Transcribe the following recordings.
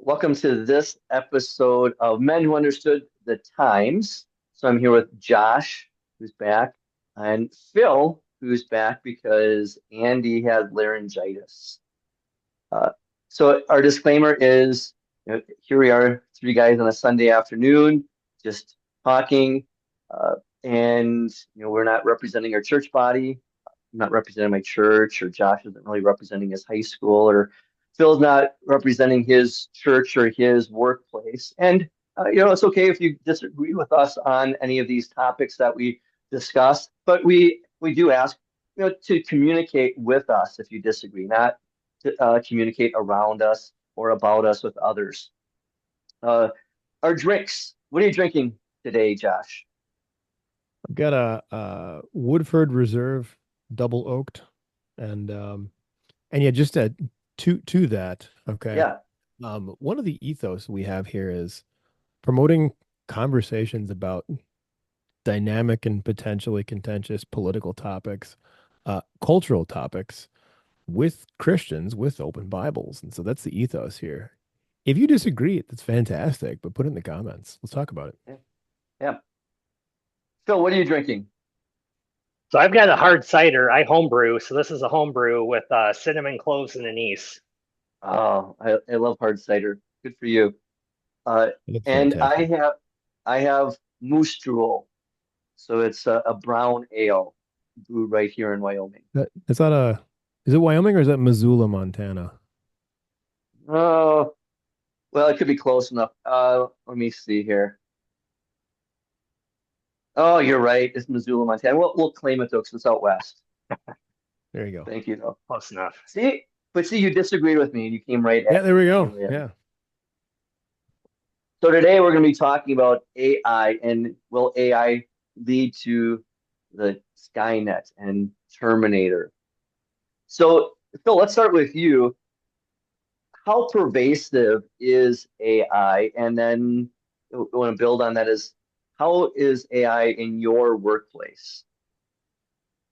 Welcome to this episode of Men Who Understood the Times. So I'm here with Josh, who's back, and Phil, who's back because Andy had laryngitis. Uh, so our disclaimer is, here we are, three guys on a Sunday afternoon, just talking, uh, and we're not representing our church body. I'm not representing my church, or Josh isn't really representing his high school, or Phil's not representing his church or his workplace. And it's okay if you disagree with us on any of these topics that we discuss, but we do ask to communicate with us if you disagree, not to communicate around us or about us with others. Uh, our drinks. What are you drinking today, Josh? I've got a Woodford Reserve double oaked and yeah, just to that, okay. Yeah. One of the ethos we have here is promoting conversations about dynamic and potentially contentious political topics, cultural topics with Christians with open Bibles. And so that's the ethos here. If you disagree, that's fantastic, but put it in the comments. Let's talk about it. Yeah. Yeah. Phil, what are you drinking? So I've got a hard cider. I homebrew. So this is a homebrew with cinnamon, cloves, and anise. Oh, I love hard cider. Good for you. Uh, That's and fantastic. I have Moose Drool. So it's a brown ale brewed right here in Wyoming. Is that is it Wyoming or is that Missoula, Montana? Oh, well, it could be close enough. Let me see here. Oh, you're right. It's Missoula, Montana. We'll claim it though, because it's out west. There you go. Thank you, though. Close enough. See, you disagreed with me, and you came right Yeah, at there me. we You go. came right at me. Yeah. So today we're going to be talking about AI, and will AI lead to the Skynet and Terminator? So, Phil, let's start with you. How pervasive is AI? And then I want to build on that is how is AI in your workplace?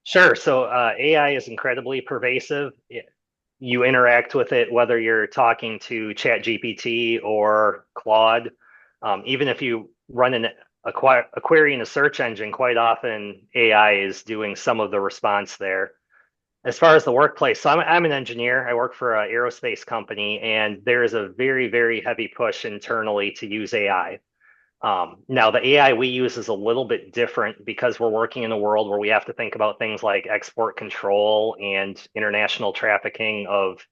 Sure. So AI is incredibly pervasive. You interact with it whether you're talking to ChatGPT or Claude. Even if you run a query in a search engine, quite often AI is doing some of the response there. As far as the workplace, so I'm an engineer. I work for an aerospace company, and there is a very, very heavy push internally to use AI. Now, the AI we use is a little bit different because we're working in a world where we have to think about things like export control and international trafficking of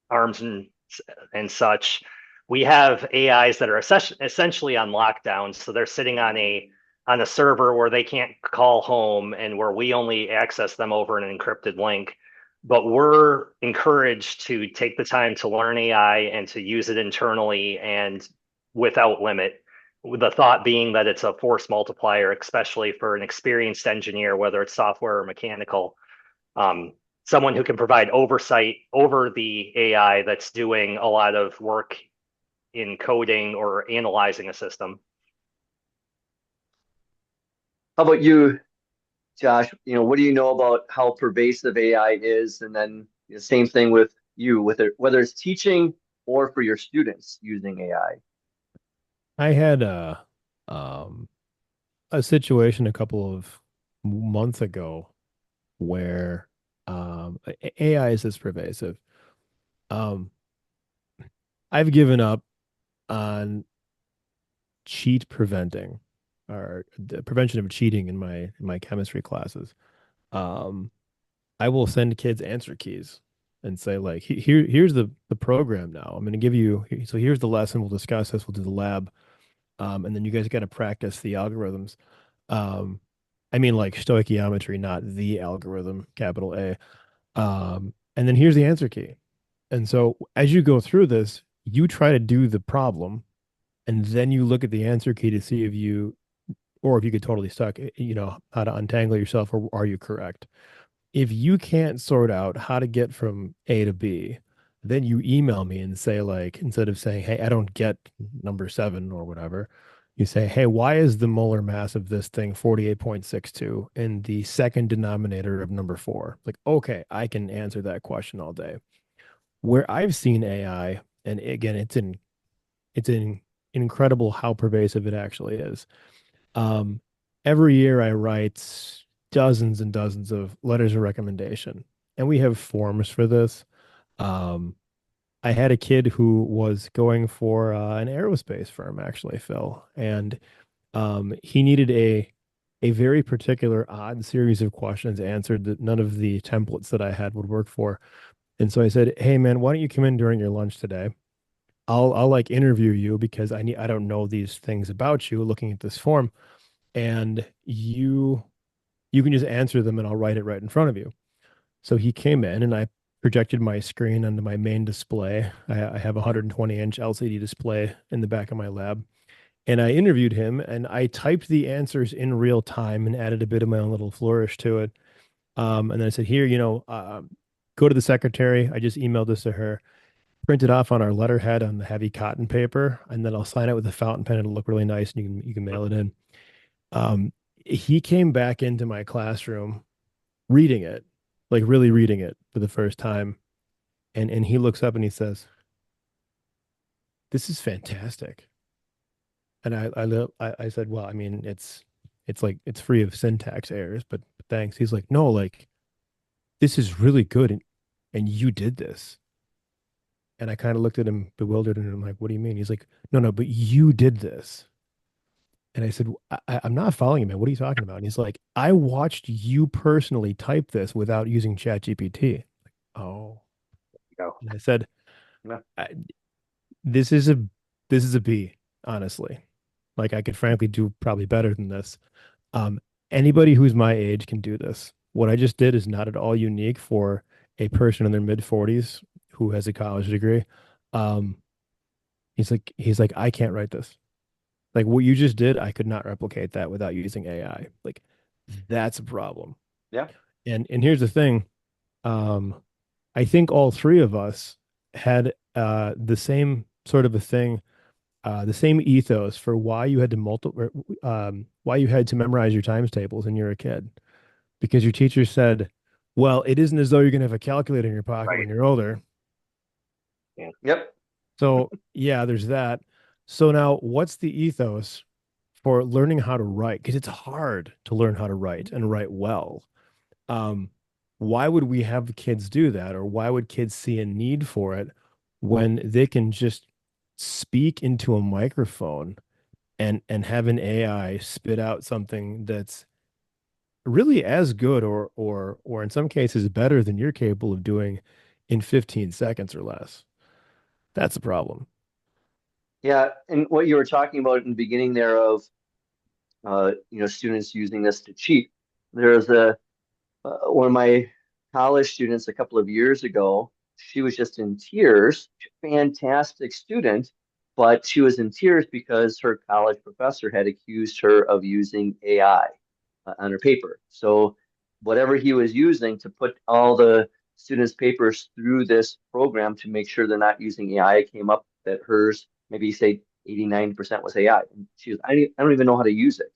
arms and such. We have AIs that are essentially on lockdown, so they're sitting on a server where they can't call home and where we only access them over an encrypted link. But we're encouraged to take the time to learn AI and to use it internally and without limit. The thought being that it's a force multiplier, especially for an experienced engineer, whether it's software or mechanical. Um, Someone who can provide oversight over the AI that's doing a lot of work in coding or analyzing a system. How about you, Josh? What do you know about how pervasive AI is? And then the same thing with you, with it, whether it's teaching or for your students using AI. I had um a situation a couple of months ago where AI is this pervasive. Um I've given up on cheat preventing or the prevention of cheating in my chemistry classes. Um I will send kids answer keys and say like here's the program now. I'm going to give you so here's the lesson, we'll discuss this, we'll do the lab. And then you guys got to practice the algorithms. Um, I mean, like stoichiometry, not the algorithm, capital A. And then here's the answer key. And so as you go through this, you try to do the problem, and then you look at the answer key to see if you, or if you get totally stuck, how to untangle yourself, or are you correct? If you can't sort out how to get from A to B, then you email me and say, like, instead of saying, hey, I don't get number seven or whatever, you say, hey, why is the molar mass of this thing 48.62 and the second denominator of number four? Like, okay, I can answer that question all day. Where I've seen AI, and again, it's in incredible how pervasive it actually is. Um, every year I write dozens and dozens of letters of recommendation, and we have forms for this. Um, I had a kid who was going for an aerospace firm, actually, Phil, and he needed a very particular odd series of questions answered that none of the templates that I had would work for. And so I said, "Hey, man, why don't you come in during your lunch today? I'll like interview you because I don't know these things about you looking at this form, and you can just answer them and I'll write it right in front of you." So he came in and I projected my screen onto my main display. I have a 120-inch LCD display in the back of my lab. And I interviewed him and I typed the answers in real time and added a bit of my own little flourish to it. And then I said, here, go to the secretary. I just emailed this to her, print it off on our letterhead on the heavy cotton paper, and then I'll sign it with a fountain pen. It'll look really nice and you can mail it in. Um, he came back into my classroom reading it, like really reading it for the first time. And he looks up and he says, "This is fantastic." And I said, "Well, I mean, it's like it's free of syntax errors, but thanks." He's like, "No, like this is really good, and you did this." And I kind of looked at him bewildered, and I'm like, "What do you mean?" He's like, "No, no, but you did this." And I said, I'm not following you, man. What are you talking about?" And he's like, "I watched you personally type this without using ChatGPT." Like, oh. Go. And I said, Yeah. I, "This is a B, honestly. Like I could frankly do probably better than this. Um, anybody who's my age can do this. What I just did is not at all unique for a person in their mid 40s who has a college degree. Um, he's like, I can't write this. Like what you just did, I could not replicate that without using AI. Like that's a problem. Yeah. And here's the thing. Um, I think all three of us had the same sort of a thing, the same ethos for why you had to why you had to memorize your times tables when you were a kid, because your teacher said, "Well, it isn't as though you're going to have a calculator in your pocket when Right. you're older." Yeah. Yep. So yeah, there's that. So now, what's the ethos for learning how to write? Because it's hard to learn how to write and write well. Um, why would we have kids do that, or why would kids see a need for it when they can just speak into a microphone and have an AI spit out something that's really as good or in some cases better than you're capable of doing in 15 seconds or less? That's a problem. Yeah. And what you were talking about in the beginning there of students using this to cheat. There's a one of my college students a couple of years ago. She was just in tears. Fantastic student, but she was in tears because her college professor had accused her of using AI on her paper. So whatever he was using to put all the students' papers through this program to make sure they're not using AI, it came up that hers maybe say 89% was AI. And she was, I don't even know how to use it,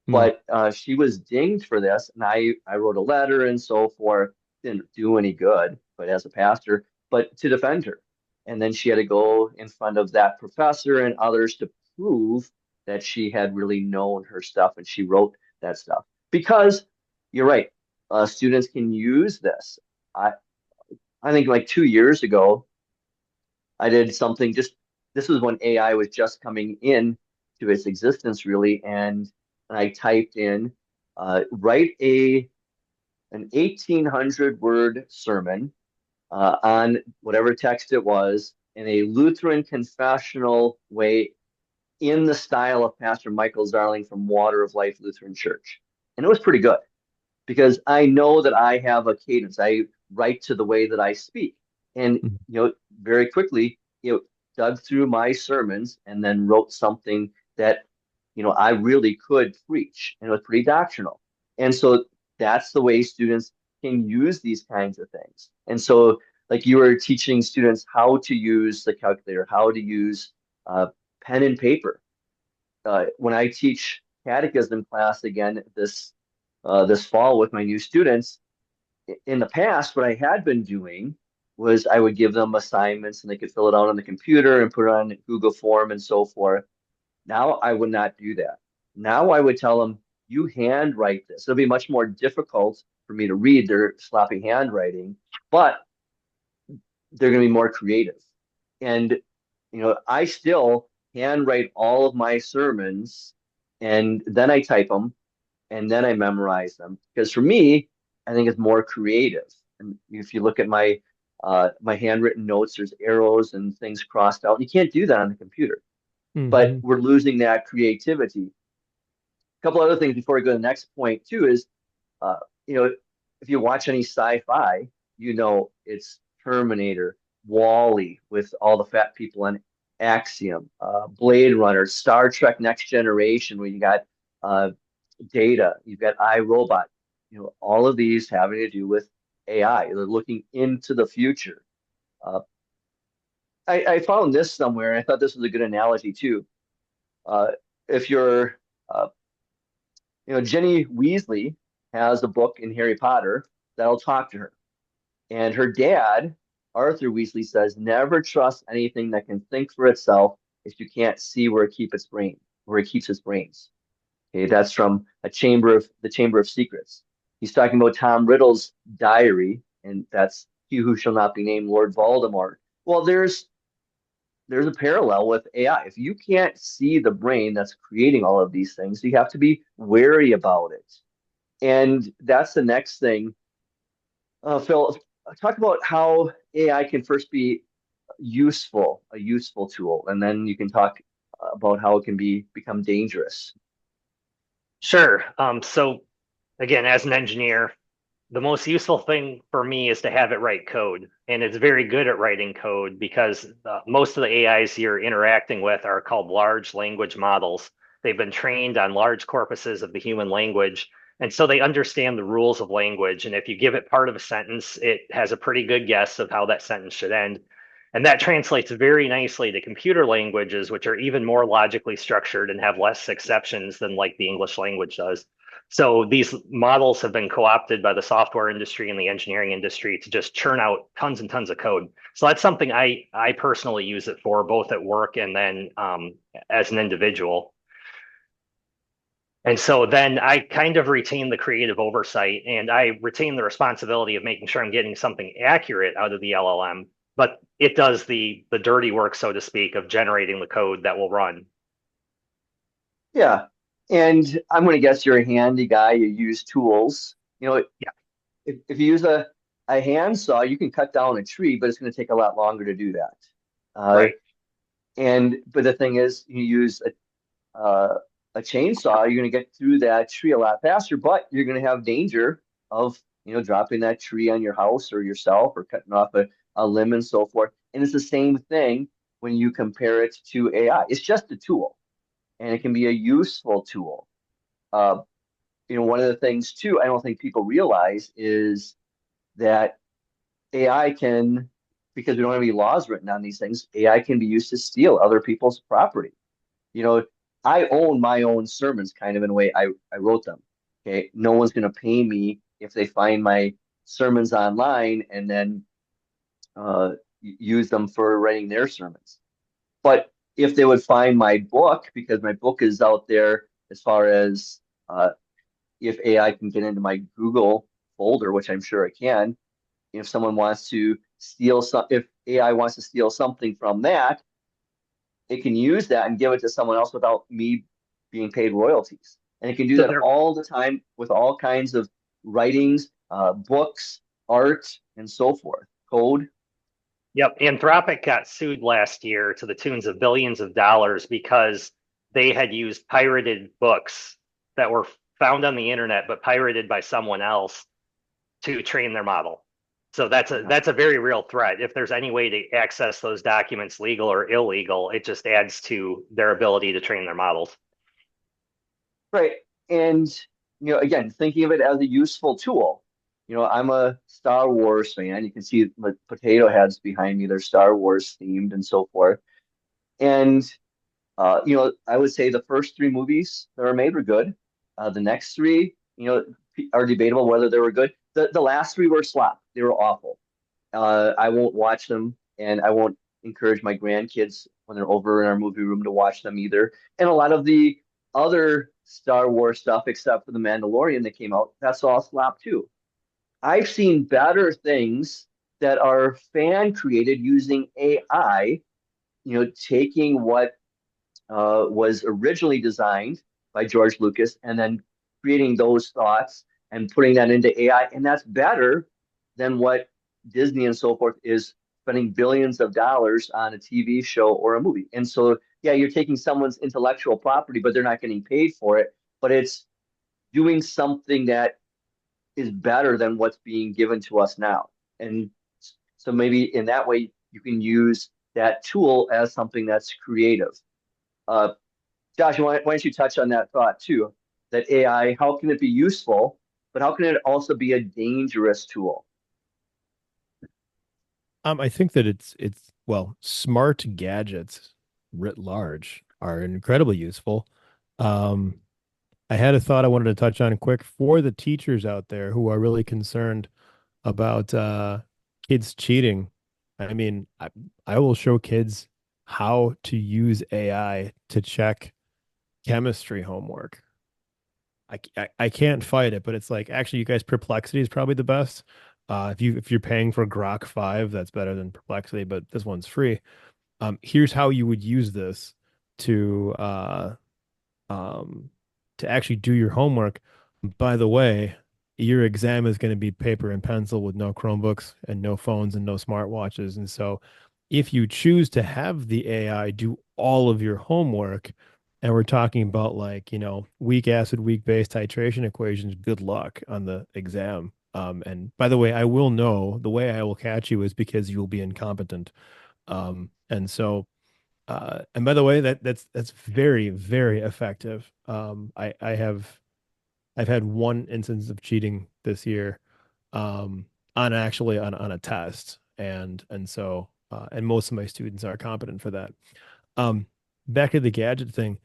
Hmm. but she was dinged for this, and I wrote a letter and so forth. Didn't do any good, but as a pastor, but to defend her, and then she had to go in front of that professor and others to prove that she had really known her stuff and she wrote that stuff. Because you're right, students can use this. I I think like 2 years ago, I did something just this was when AI was just coming in to its existence really, and I typed in write a an 1,800 word sermon on whatever text it was in a Lutheran confessional way in the style of Pastor Michael Zarling from Water of Life Lutheran Church. And it was pretty good because I know that I have a cadence. I write to the way that I speak. And, very quickly, dug through my sermons and then wrote something that, I really could preach. And it was pretty doctrinal. And so that's the way students can use these kinds of things. And so, like you were teaching students how to use the calculator, how to use uh, pen and paper. When I teach catechism class again this fall with my new students, in the past, what I had been doing was I would give them assignments and they could fill it out on the computer and put it on Google Form and so forth. Now I would not do that. Now I would tell them, you handwrite this. It'll be much more difficult for me to read their sloppy handwriting, but they're going to be more creative. And, I still handwrite all of my sermons and then I type them and then I memorize them. Because for me, I think it's more creative. And if you look at my handwritten notes, there's arrows and things crossed out. You can't do that on the computer, but Hmm. we're losing that creativity. A couple other things before we go to the next point too is, uh, you know, if you watch any sci-fi, it's Terminator, Wall-E with all the fat people on Axiom, Blade Runner, Star Trek Next Generation, where you got uh, Data, you've got iRobot. All of these having to do with AI. They're looking into the future. Uh, I found this somewhere. I thought this was a good analogy too. Uh, if you're uh, Jenny Weasley has a book in Harry Potter that'll talk to her. And her dad, Arthur Weasley, says, never trust anything that can think for itself if you can't see where it keeps its brains. Okay, that's from the Chamber of Secrets. He's talking about Tom Riddle's diary, and that's he who shall not be named Lord Voldemort. Well, there's a parallel with AI. If you can't see the brain that's creating all of these things, you have to be wary about it. And that's the next thing. Phil, talk about how AI can first be a useful tool, and then you can talk about how it can become dangerous. Sure. So again, as an engineer, the most useful thing for me is to have it write code. And it's very good at writing code because most of the AIs you're interacting with are called large language models. They've been trained on large corpuses of the human language. And so they understand the rules of language. And if you give it part of a sentence, it has a pretty good guess of how that sentence should end. And that translates very nicely to computer languages, which are even more logically structured and have less exceptions than like the English language does. So these models have been co-opted by the software industry and the engineering industry to just churn out tons and tons of code. So that's something I personally use it for, both at work and then as an individual. And so then I kind of retain the creative oversight and I retain the responsibility of making sure I'm getting something accurate out of the LLM, but it does the dirty work, so to speak, of generating the code that will run. Yeah. And I'm going to guess you're a handy guy. You use tools. Yeah, If you use a handsaw, you can cut down a tree, but it's going to take a lot longer to do that. Uh, right. but the thing is, you use a chainsaw, you're going to get through that tree a lot faster, but you're going to have danger of, dropping that tree on your house or yourself or cutting off a limb and so forth. And it's the same thing when you compare it to AI. It's just a tool and it can be a useful tool. Uh, one of the things too, I don't think people realize is that AI can, because we don't have any laws written on these things, AI can be used to steal other people's property. You know, I own my own sermons kind of in a way I wrote them. Okay. No one's going to pay me if they find my sermons online and then use them for writing their sermons. But if they would find my book, because my book is out there as far as uh, if AI can get into my Google folder, which I'm sure it can, if someone wants to if AI wants to steal something from that, it can use that and give it to someone else without me being paid royalties. And it can do So that there, all the time with all kinds of writings, books, art, and so forth. Code. yep, Anthropic got sued last year to the tunes of billions of dollars because they had used pirated books that were found on the internet but pirated by someone else to train their model. So Yeah. that's a very real threat. If there's any way to access those documents, legal or illegal, it just adds to their ability to train their models. Right. And, again, thinking of it as a useful tool. I'm a Star Wars fan. You can see the potato heads behind me. They're Star Wars themed and so forth. And I would say the first three movies that were made were good. The next three, are debatable whether they were good. The last three were slop. They were awful. I won't watch them, and I won't encourage my grandkids when they're over in our movie room to watch them either. And a lot of the other Star Wars stuff, except for the Mandalorian that came out, that's all slop too. I've seen better things that are fan created using AI, taking what was originally designed by George Lucas and then creating those thoughts and putting that into AI. And that's better than what Disney and so forth is spending billions of dollars on a TV show or a movie. And so, yeah, you're taking someone's intellectual property, but they're not getting paid for it. But it's doing something that is better than what's being given to us now. And so maybe in that way, you can use that tool as something that's creative. Uh, Josh, why don't you touch on that thought too? That AI, how can it be useful, but how can it also be a dangerous tool? I think that it's well, smart gadgets writ large are incredibly useful. Um, I had a thought I wanted to touch on quick for the teachers out there who are really concerned about kids cheating. I mean, I will show kids how to use AI to check chemistry homework. I can't fight it, but it's like actually you guys Perplexity is probably the best. If you're paying for Grok 5, that's better than Perplexity, but this one's free. Here's how you would use this to um to actually do your homework. By the way, your exam is going to be paper and pencil with no Chromebooks and no phones and no smartwatches. And so if you choose to have the AI do all of your homework, and we're talking about like, weak acid, weak base titration equations, good luck on the exam. And by the way, I will know the way I will catch you is because you'll be incompetent. And so and by the way, that's very, very effective. I've had one instance of cheating this year, on a test, and so and most of my students are competent for that. Um, Back to the gadget thing,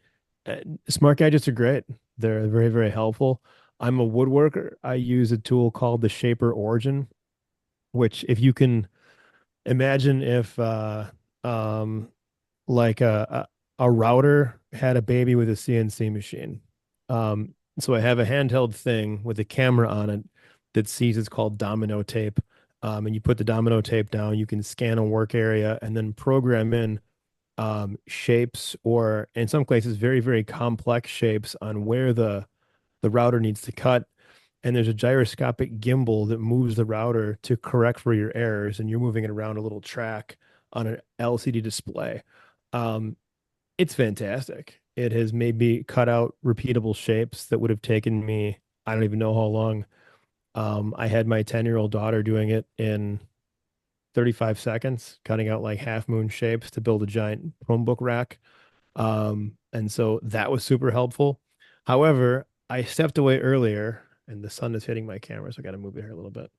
uh, smart gadgets are great. They're very, very helpful. I'm a woodworker. I use a tool called the Shaper Origin, which if you can imagine if um like a router had a baby with a CNC machine. So I have a handheld thing with a camera on it that sees it's called domino tape. And you put the domino tape down, you can scan a work area and then program in shapes or in some cases very, very complex shapes on where the router needs to cut. And there's a gyroscopic gimbal that moves the router to correct for your errors, and you're moving it around a little track on an LCD display. Um, it's fantastic. It has made me cut out repeatable shapes that would have taken me, I don't even know how long. I had my 10-year-old daughter doing it in 35 seconds, cutting out like half moon shapes to build a giant Chromebook rack. And so that was super helpful. However, I stepped away earlier and the sun is hitting my camera, so I got to move it here a little bit.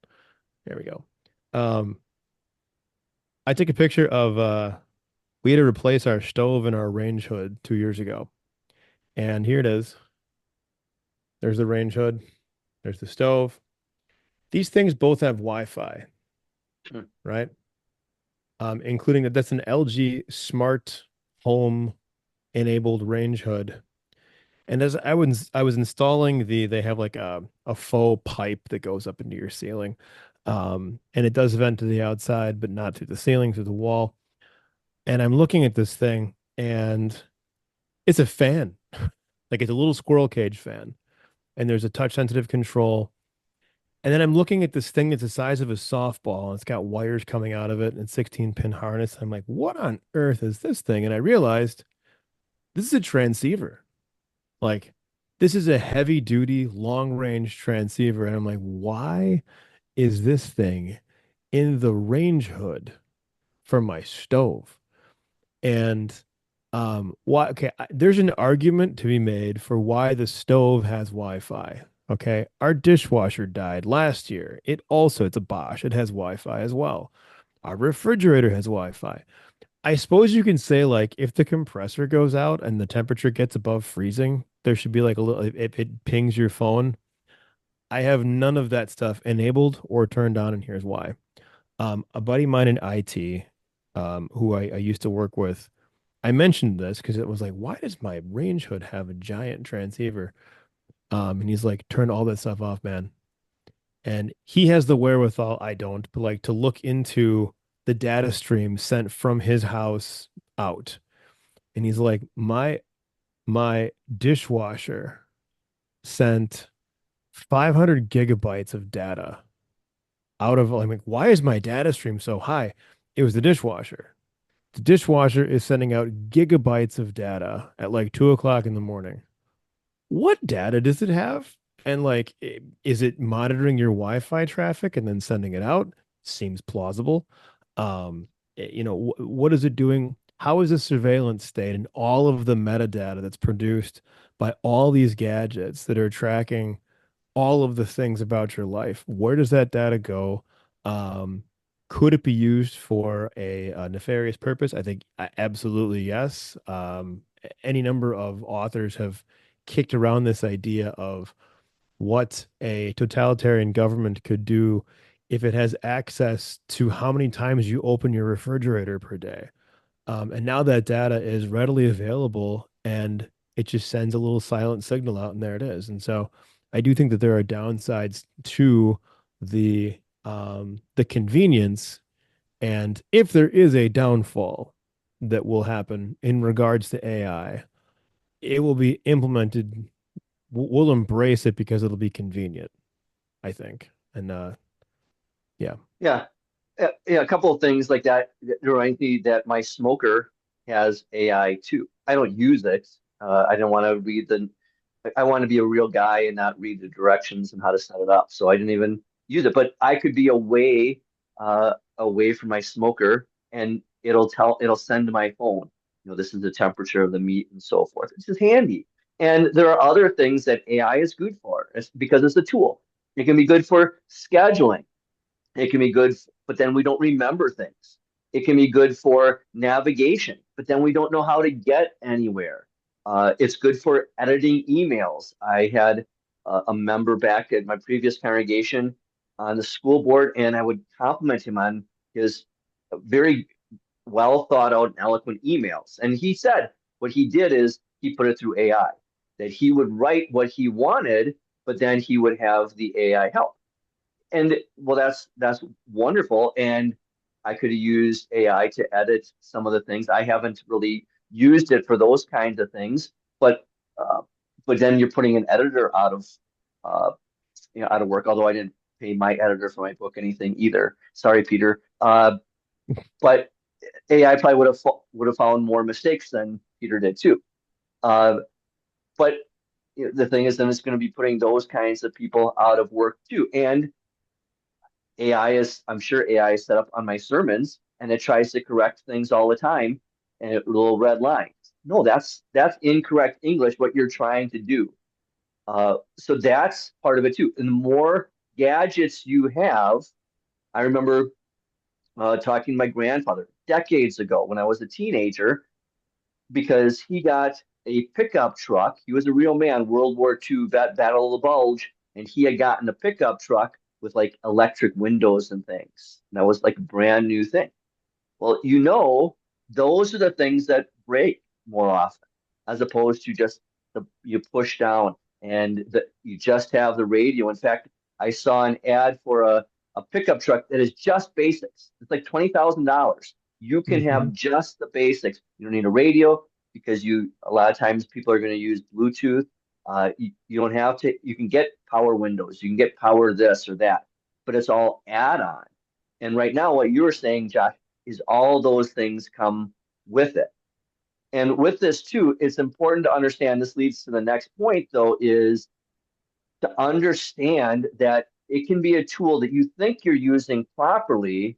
There we go. Um, I took a picture of we had to replace our stove and our range hood 2 years ago. And here it is. There's the range hood. There's the stove. These things both have Wi-Fi, Hmm. right? Including that's an LG smart home enabled range hood. And as I was installing they have like a faux pipe that goes up into your ceiling. And it does vent to the outside, but not through the ceiling, through the wall. And I'm looking at this thing and it's a fan. Like it's a little squirrel cage fan. And there's a touch sensitive control. And then I'm looking at this thing that's the size of a softball and it's got wires coming out of it and 16 pin harness. I'm like, what on earth is this thing? And I realized this is a transceiver. Like, this is a heavy duty, long range transceiver. And I'm like, why is this thing in the range hood for my stove? And why okay, there's an argument to be made for why the stove has Wi-Fi. Okay. Our dishwasher died last year. It's a Bosch. It has Wi-Fi as well. Our refrigerator has Wi-Fi. I suppose you can say like if the compressor goes out and the temperature gets above freezing, there should be like a little if it pings your phone. I have none of that stuff enabled or turned on, and here's why. A buddy of mine in IT, who I used to work with, I mentioned this because it was like, why does my range hood have a giant transceiver? And he's like, turn all that stuff off, man. And he has the wherewithal, I don't, but like to look into the data stream sent from his house out. And he's like, my dishwasher sent 500 gigabytes of data out of, I'm like, why is my data stream so high? It was the dishwasher. The dishwasher is sending out gigabytes of data at like 2 o'clock in the morning. What data does it have? And like, is it monitoring your Wi-Fi traffic and then sending it out? Seems plausible. What is it doing? How is the surveillance state and all of the metadata that's produced by all these gadgets that are tracking all of the things about your life? Where does that data go? Um, could it be used for a nefarious purpose? I think absolutely yes. Any number of authors have kicked around this idea of what a totalitarian government could do if it has access to how many times you open your refrigerator per day. And now that data is readily available and it just sends a little silent signal out and there it is. And so I do think that there are downsides to the convenience. And if there is a downfall that will happen in regards to AI, it will be implemented. We'll embrace it because it'll be convenient, I think. And yeah. Yeah. Yeah, a couple of things like that remind me that my smoker has AI too. I don't use it. I don't want to read I want to be a real guy and not read the directions and how to set it up. So I didn't even use it. But I could be away from my smoker, and it'll send to my phone. This is the temperature of the meat and so forth. It's just handy. And there are other things that AI is good for. Because it's a tool. It can be good for scheduling. It can be good, but then we don't remember things. It can be good for navigation, but then we don't know how to get anywhere. It's good for editing emails. I had a member back at my previous congregation on the school board, and I would compliment him on his very well thought out and eloquent emails. And he said what he did is he put it through AI, that he would write what he wanted, but then he would have the AI help. And well, that's wonderful. And I could have used AI to edit some of the things. I haven't really used it for those kinds of things, but uh, but then you're putting an editor uh, out of work. Although I didn't pay my editor for my book anything either. Sorry, Peter. But AI probably would have found more mistakes than Peter did too. Uh, but the thing is, then it's going to be putting those kinds of people out of work too. And I'm sure AI is set up on my sermons and it tries to correct things all the time and it little red lines. No, that's incorrect English, what you're trying to do. So that's part of it too. And the more gadgets you have, I remember talking to my grandfather decades ago when I was a teenager because he got a pickup truck. He was a real man, World War II vet, Battle of the Bulge, and he had gotten a pickup truck with like electric windows and things. And that was like a brand new thing. Well, those are the things that break more often, as opposed to just you push down and you just have the radio. In fact, I saw an ad for a pickup truck that is just basics. It's like $20,000. You can Mhm. have just the basics. You don't need a radio because a lot of times people are going to use Bluetooth. You don't have to. You can get power windows. You can get power this or that, but it's all add-on. And right now, what you were saying, Josh, is all those things come with it. And with this too, it's important to understand. This leads to the next point, though, is to understand that it can be a tool that you think you're using properly,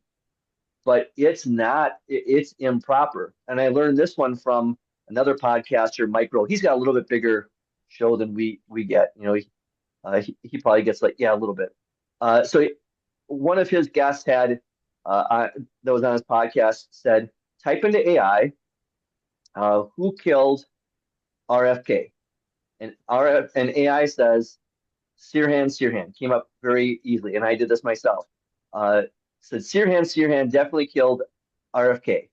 but it's not, it's improper. And I learned this one from another podcaster, Mike Rowe. He's got a little bit bigger show than we get. He probably gets like, yeah, a little bit. So one of his guests that was on his podcast said, type into AI, who killed RFK? And AI says Sirhan Sirhan came up very easily, and I did this myself. Uh, said Sirhan definitely killed RFK.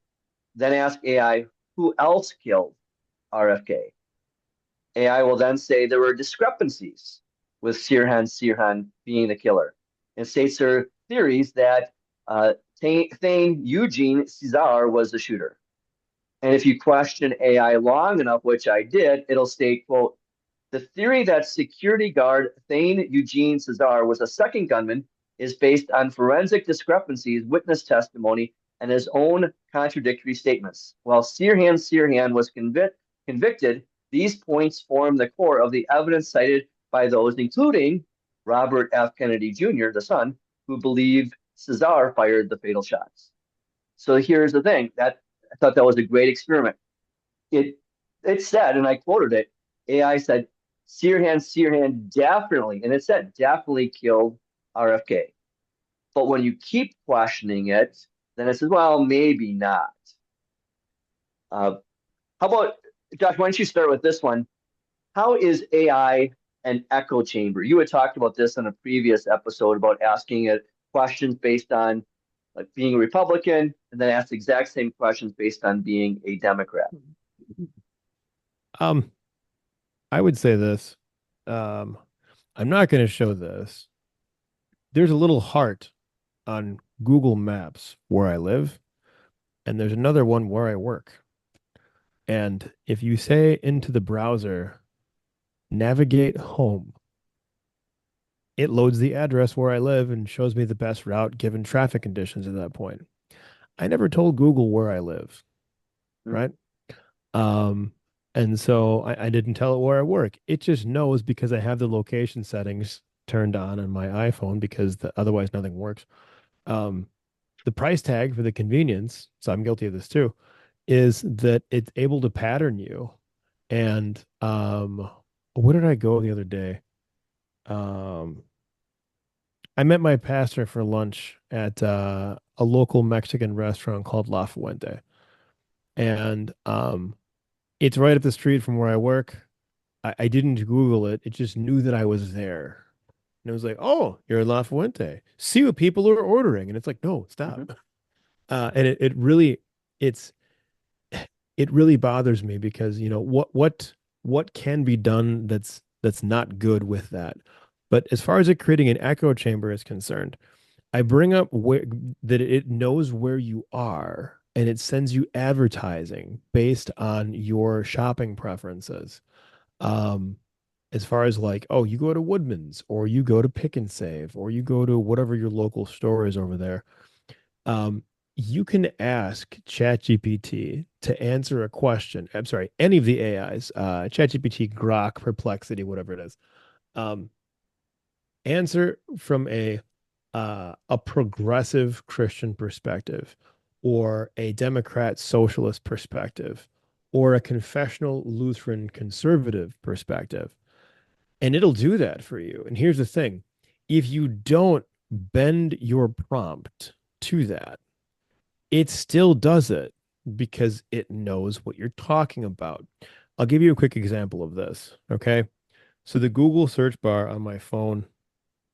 Then ask AI, who else killed RFK? AI will then say there were discrepancies with Sirhan being the killer, and states there are theories that Thane Eugene Cesar was the shooter. And if you question AI long enough, which I did, it'll state, quote, the theory that security guard Thane Eugene Cesar was a second gunman is based on forensic discrepancies, witness testimony, and his own contradictory statements. While Sirhan was convicted, these points form the core of the evidence cited by those, including Robert F. Kennedy Jr., the son, who believed Cesar fired the fatal shots. So here's the thing that I thought that was a great experiment. It it said, and I quoted it, AI said, Sirhan definitely, and it said definitely killed RFK. But when you keep questioning it, then it says, well, maybe not. Uh, how about, Josh, why don't you start with this one? How is AI an echo chamber? You had talked about this in a previous episode about asking it questions based on like being a Republican and then ask the exact same questions based on being a Democrat. Um, I would say this. Um, I'm not going to show this. There's a little heart on Google Maps where I live, and there's another one where I work. And if you say into the browser, navigate home, it loads the address where I live and shows me the best route given traffic conditions at that point. I never told Google where I live, Mm-hmm. right? Um, and so I didn't tell it where I work. It just knows because I have the location settings turned on my iPhone because otherwise nothing works. Um, the price tag for the convenience, so I'm guilty of this too, is that it's able to pattern you. And where did I go the other day? Um, I met my pastor for lunch at a local Mexican restaurant called La Fuente. And it's right up the street from where I work. I didn't Google it. It just knew that I was there. And it was like, oh, you're in La Fuente. See what people are ordering. And it's like, no, Mm-hmm. stop. And it really, it's, it really bothers me because, you know, what can be done that's not good with that. But as far as it creating an echo chamber is concerned, I bring up that it knows where you are and it sends you advertising based on your shopping preferences. Um, as far as like, oh, you go to Woodman's or you go to Pick and Save or you go to whatever your local store is over there. Um, you can ask ChatGPT to answer a question. I'm sorry, any of the AIs, ChatGPT, Grok, Perplexity, whatever it is. Um, answer from a progressive Christian perspective, or a Democrat socialist perspective, or a confessional Lutheran conservative perspective. And it'll do that for you. And here's the thing, if you don't bend your prompt to that, it still does it because it knows what you're talking about. I'll give you a quick example of this. Okay. So the Google search bar on my phone,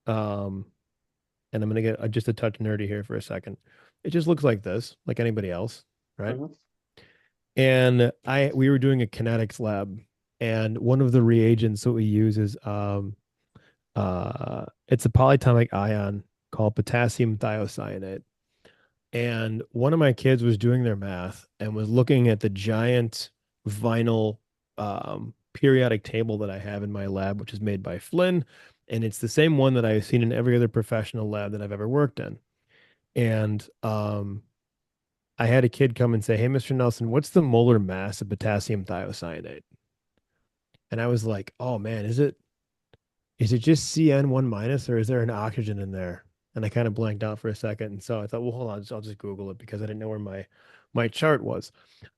um, and I'm going to get just a touch nerdy here for a second. It just looks like this, like anybody else, right? Mm-hmm. And we were doing a kinetics lab, and one of the reagents that we use is it's a polyatomic ion called potassium thiocyanate. And one of my kids was doing their math and was looking at the giant vinyl periodic table that I have in my lab, which is made by Flynn. And it's the same one that I've seen in every other professional lab that I've ever worked in. And I had a kid come and say, hey, Mr. Nelson, what's the molar mass of potassium thiocyanate? And I was like, oh man, is it just CN1 minus or is there an oxygen in there? And I kind of blanked out for a second. And so I thought, well, hold on, I'll just Google it because I didn't know where my chart was.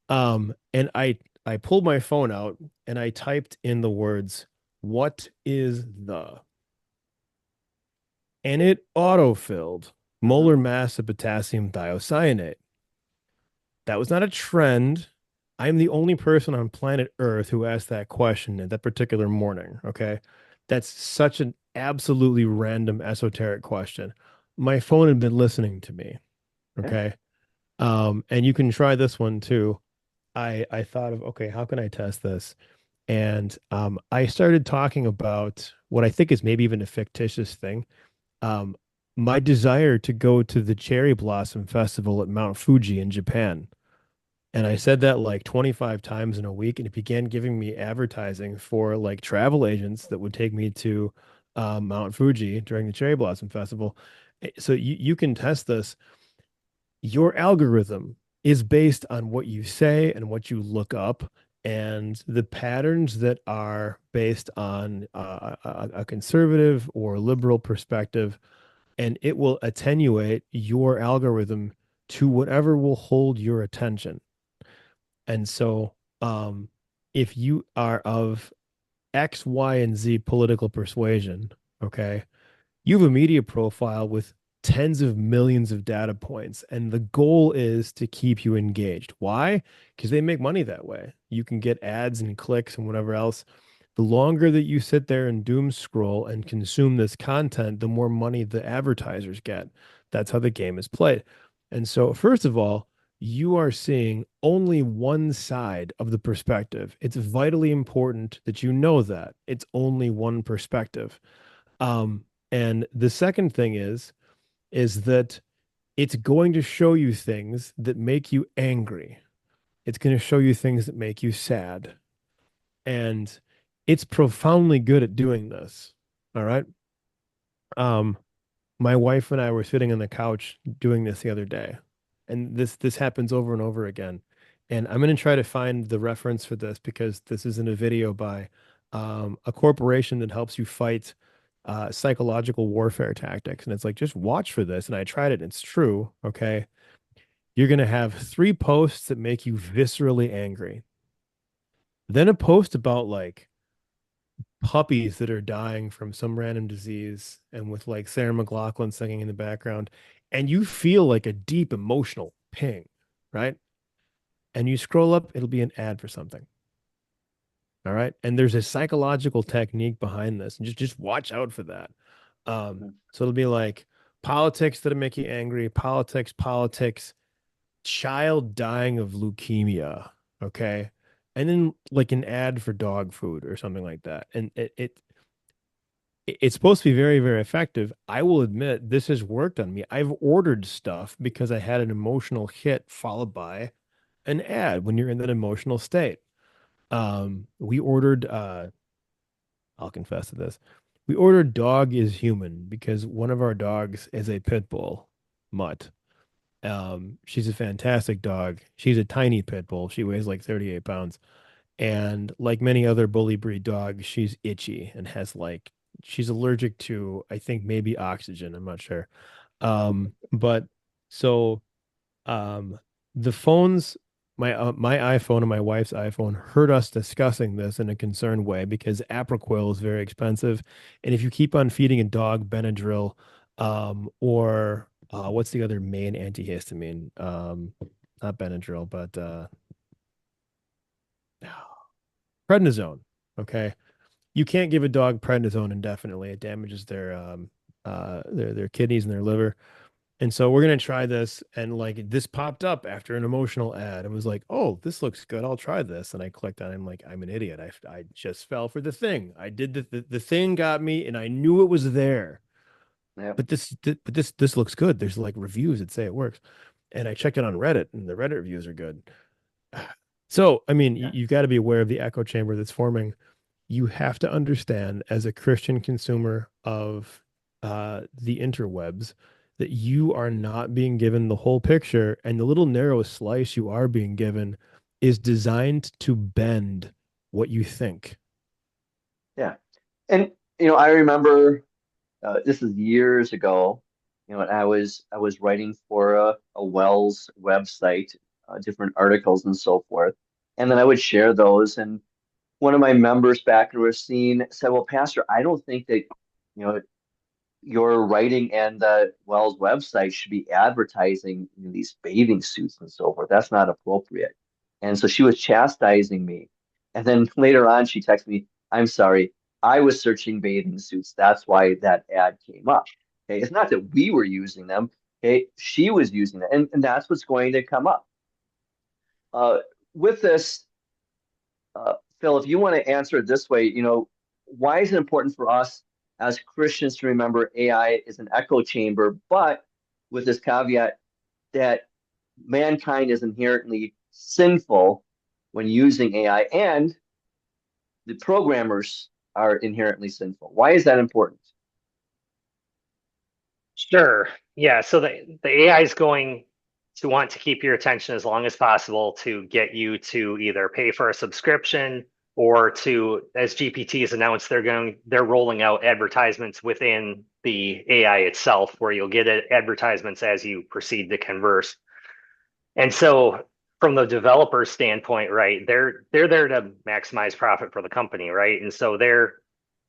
And I pulled my phone out and I typed in the words, what is the? And it autofilled Mm-hmm. molar mass of potassium thiocyanate. That was not a trend. I'm the only person on planet Earth who asked that question at that particular morning. Okay. That's such an absolutely random esoteric question. my phone had been listening to me. Okay. Okay. And you can try this one too. I thought of, okay, how can I test this? And I started talking about what I think is maybe even a fictitious thing. Um, my desire to go to the Cherry Blossom Festival at Mount Fuji in Japan. And I said that like 25 times in a week, and it began giving me advertising for like travel agents that would take me to Mount Fuji during the Cherry Blossom Festival. So you can test this. Your algorithm is based on what you say and what you look up, and the patterns that are based on a conservative or liberal perspective, and it will attenuate your algorithm to whatever will hold your attention. And so, um, if you are of X, Y, and Z political persuasion, okay, you have a media profile with tens of millions of data points, and the goal is to keep you engaged. Why? Because they make money that way. You can get ads and clicks and whatever else. The longer that you sit there and doom scroll and consume this content, the more money the advertisers get. That's how the game is played. And so, first of all, you are seeing only one side of the perspective. It's vitally important that you know that it's only one perspective. Um, and the second thing is that it's going to show you things that make you angry. It's going to show you things that make you sad. And it's profoundly good at doing this. All right. Um, my wife and I were sitting on the couch doing this the other day, and this happens over and over again. And I'm going to try to find the reference for this because this is in a video by a corporation that helps you fight psychological warfare tactics. And it's like, just watch for this. And I tried it, and it's true. Okay. You're going to have three posts that make you viscerally angry. Then a post about like puppies that are dying from some random disease and with like Sarah McLachlan singing in the background, and you feel like a deep emotional ping, right? And you scroll up, it'll be an ad for something. All right. And there's a psychological technique behind this. And just watch out for that. So it'll be like politics that'll make you angry, politics, child dying of leukemia. Okay. And then like an ad for dog food or something like that. And it's supposed to be very, very effective. I will admit this has worked on me. I've ordered stuff because I had an emotional hit followed by an ad when you're in that emotional state. We ordered I'll confess to this. We ordered dog is human because one of our dogs is a pit bull mutt. She's a fantastic dog. She's a tiny pit bull. She weighs like 38 pounds. And like many other bully breed dogs, she's itchy and has like she's allergic to, I think maybe oxygen. I'm not sure. But so um, the phones, my iPhone and my wife's iPhone heard us discussing this in a concerned way because Apriquil is very expensive, and if you keep on feeding a dog Benadryl, or what's the other main antihistamine? Not Benadryl, but prednisone. Okay, you can't give a dog prednisone indefinitely; it damages their kidneys and their liver. And so we're gonna try this, and like this popped up after an emotional ad. It was like, "Oh, this looks good. I'll try this." And I clicked on it. I'm like, "I'm an idiot. I just fell for the thing. I did the thing got me, and I knew it was there. Yep. But this looks good. There's like reviews that say it works." And I checked it on Reddit, and the Reddit reviews are good. So, I mean, Yeah. you've got to be aware of the echo chamber that's forming. You have to understand as a Christian consumer of the interwebs that you are not being given the whole picture, and the little narrow slice you are being given is designed to bend what you think. Yeah. And I remember this is years ago. And I was writing for a Wells website, different articles and so forth, and then I would share those. And one of my members back in Racine said, "Well, Pastor, I don't think that you know your writing and the Wells website should be advertising these bathing suits and so forth. That's not appropriate." And so she was chastising me. And then later on, she texted me, "I'm sorry, I was searching bathing suits. That's why that ad came up." Okay, it's not that we were using them. Okay, she was using them, and that's what's going to come up. Uh, with this, Phil, if you want to answer it this way, why is it important for us as Christians to remember AI is an echo chamber, but with this caveat that mankind is inherently sinful when using AI, and the programmers are inherently sinful. Why is that important? Sure. Yeah. So the AI is going to want to keep your attention as long as possible to get you to either pay for a subscription or to, as GPT has announced, they're rolling out advertisements within the AI itself, where you'll get advertisements as you proceed to converse. And so from the developer's standpoint, right, they're there to maximize profit for the company, right? And so their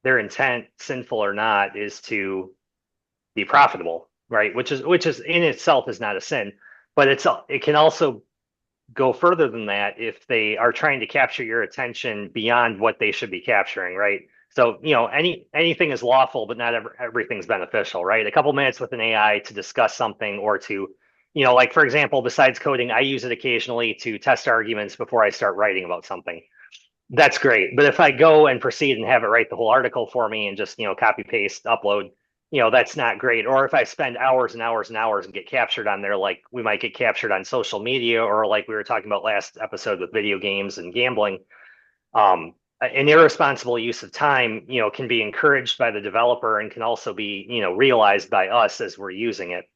intent, sinful or not, is to be profitable, right? Which is in itself is not a sin, but it can also go further than that if they are trying to capture your attention beyond what they should be capturing, right? So, anything is lawful, but not everything's beneficial, right? A couple minutes with an AI to discuss something or to, like for example, besides coding, I use it occasionally to test arguments before I start writing about something. That's great. But if I go and proceed and have it write the whole article for me and just, copy paste, upload, that's not great. Or if I spend hours and hours and hours and get captured on there, like we might get captured on social media, or like we were talking about last episode with video games and gambling, an irresponsible use of time, can be encouraged by the developer and can also be, realized by us as we're using it.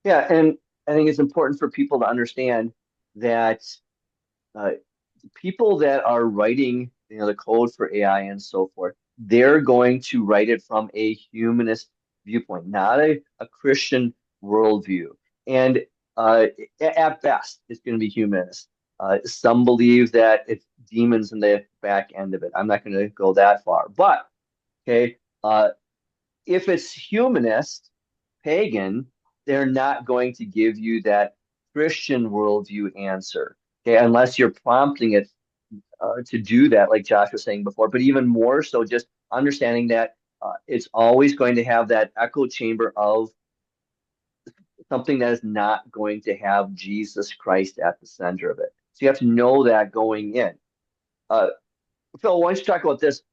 Yeah, and I think it's important for people to understand that uh, people that are writing, the code for AI and so forth, they're going to write it from a humanist viewpoint, not a Christian worldview. And uh, at best, it's going to be humanist. Some believe that it's demons in the back end of it. I'm not going to go that far, but okay, if it's humanist, pagan, they're not going to give you that Christian worldview answer. Okay, unless you're prompting it to do that, like Josh was saying before, but even more so, just understanding that it's always going to have that echo chamber of something that is not going to have Jesus Christ at the center of it. So you have to know that going in. Uh, Phil, why don't you talk about this?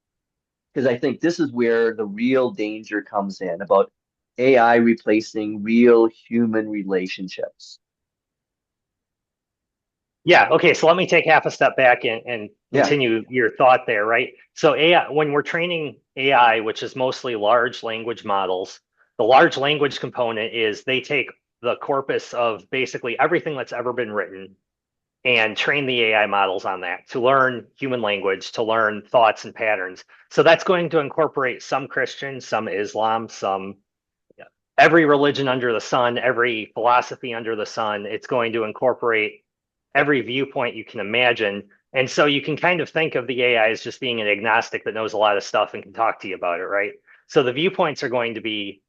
Because I think this is where the real danger comes in about AI replacing real human relationships. Yeah. Okay. So let me take half a step back and Yeah. continue your thought there, right? So AI, when we're training AI, which is mostly large language models, the large language component is they take the corpus of basically everything that's ever been written and train the AI models on that to learn human language, to learn thoughts and patterns. So that's going to incorporate some Christian, some Islam, some every religion under the sun, every philosophy under the sun. It's going to incorporate every viewpoint you can imagine. And so you can kind of think of the AI as just being an agnostic that knows a lot of stuff and can talk to you about it, right? So the viewpoints are going to be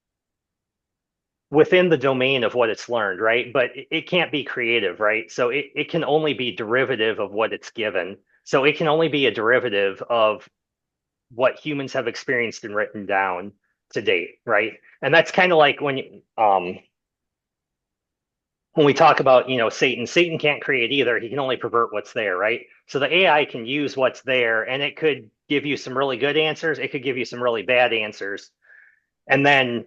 within the domain of what it's learned, right? But it can't be creative, right? So it can only be derivative of what it's given. So it can only be a derivative of what humans have experienced and written down to date, right? And that's kind of like when we talk about, Satan can't create either. He can only pervert what's there, right? So the AI can use what's there, and it could give you some really good answers. It could give you some really bad answers. And then,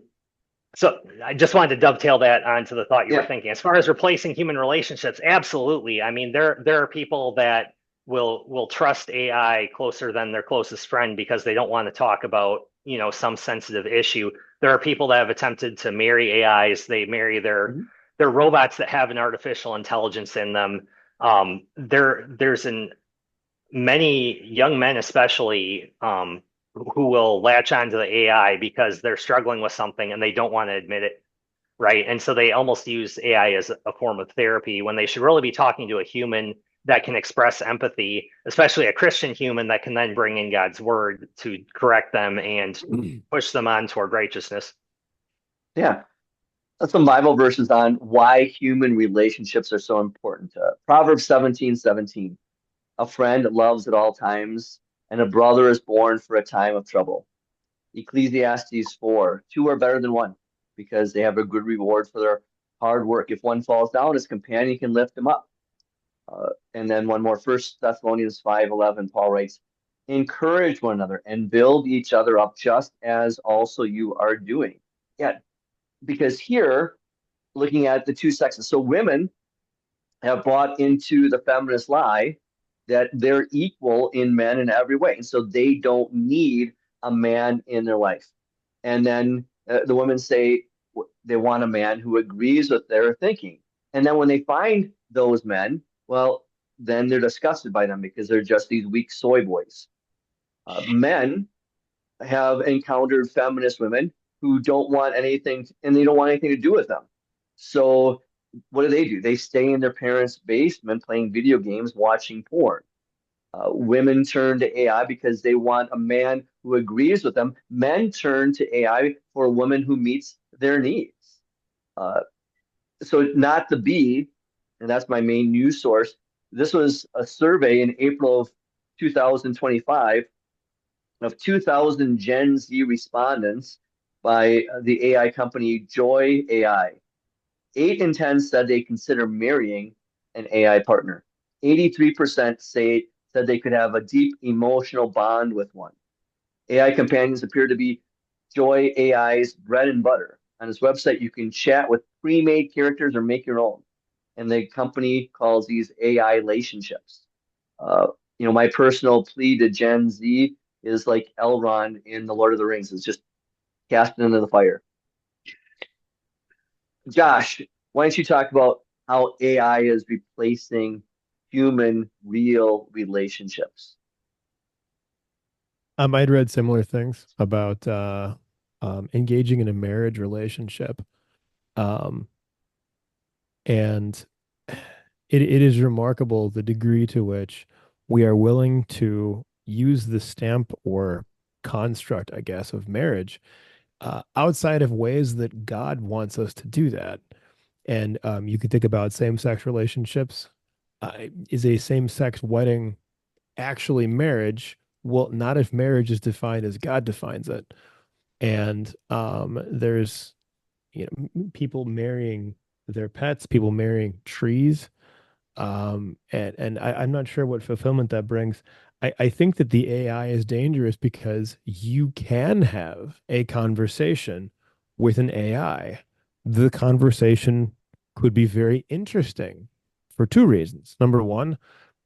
so I just wanted to dovetail that onto the thought you were Yeah. thinking. As far as replacing human relationships, absolutely. I mean, there are people that will trust AI closer than their closest friend because they don't want to talk about, some sensitive issue. There are people that have attempted to marry AIs. They marry Mhm. their robots that have an artificial intelligence in them. There's many young men, especially, who will latch onto the AI because they're struggling with something and they don't want to admit it, right? And so they almost use AI as a form of therapy when they should really be talking to a human that can express empathy, especially a Christian human that can then bring in God's word to correct them and push them on toward righteousness. Yeah. That's some Bible verses on why human relationships are so important. Proverbs 17:17. A friend loves at all times, and a brother is born for a time of trouble. Ecclesiastes 4, two are better than one because they have a good reward for their hard work. If one falls down, his companion can lift him up. And then one more, First Thessalonians 5:11, Paul writes, encourage one another and build each other up just as also you are doing. Yeah, because here, looking at the two sexes, so women have bought into the feminist lie that they're equal in men in every way. And so they don't need a man in their life. And then the women say they want a man who agrees with their thinking. And then when they find those men, well, then they're disgusted by them because they're just these weak soy boys. Men have encountered feminist women who don't want anything and they don't want anything to do with them. So what do? They stay in their parents' basement playing video games, watching porn. Women turn to AI because they want a man who agrees with them. Men turn to AI for a woman who meets their needs. Uh, so not the B, and that's my main news source. This was a survey in April of 2025 of 2,000 Gen Z respondents by the AI company Joy AI. 8 in 10 said they consider marrying an AI partner. 83% said they could have a deep emotional bond with one. AI companions appear to be Joy AI's bread and butter. On its website, you can chat with pre-made characters or make your own. And the company calls these AI relationships. Uh, my personal plea to Gen Z is like Elrond in The Lord of the Rings, is just cast into the fire. Josh, why don't you talk about how AI is replacing human real relationships? I'd read similar things about engaging in a marriage relationship. Um, and it is remarkable the degree to which we are willing to use the stamp or construct, I guess, of marriage outside of ways that God wants us to do that. And you could think about same-sex relationships. Is a same-sex wedding actually marriage? Well, not if marriage is defined as God defines it. And there's people marrying their pets, people marrying trees, and I'm not sure what fulfillment that brings. I think that the AI is dangerous because you can have a conversation with an AI. The conversation could be very interesting for two reasons. Number one,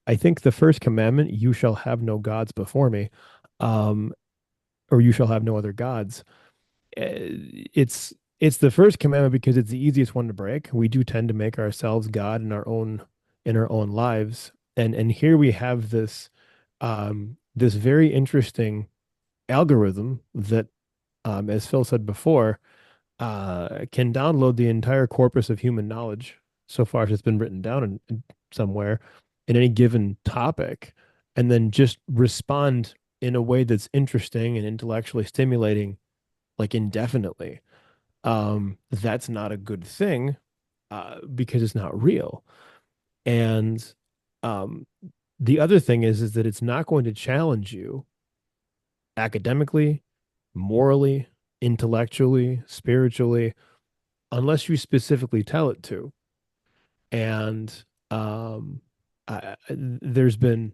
I think the first commandment, you shall have no gods before me, um, or you shall have no other gods. It's the first commandment because it's the easiest one to break. We do tend to make ourselves God in our own lives. And here we have this very interesting algorithm that as Phil said before, can download the entire corpus of human knowledge so far as it's been written down in somewhere in any given topic, and then just respond in a way that's interesting and intellectually stimulating, like indefinitely. That's not a good thing because it's not real. And um, the other thing is that it's not going to challenge you academically, morally, intellectually, spiritually, unless you specifically tell it to. And um, there's been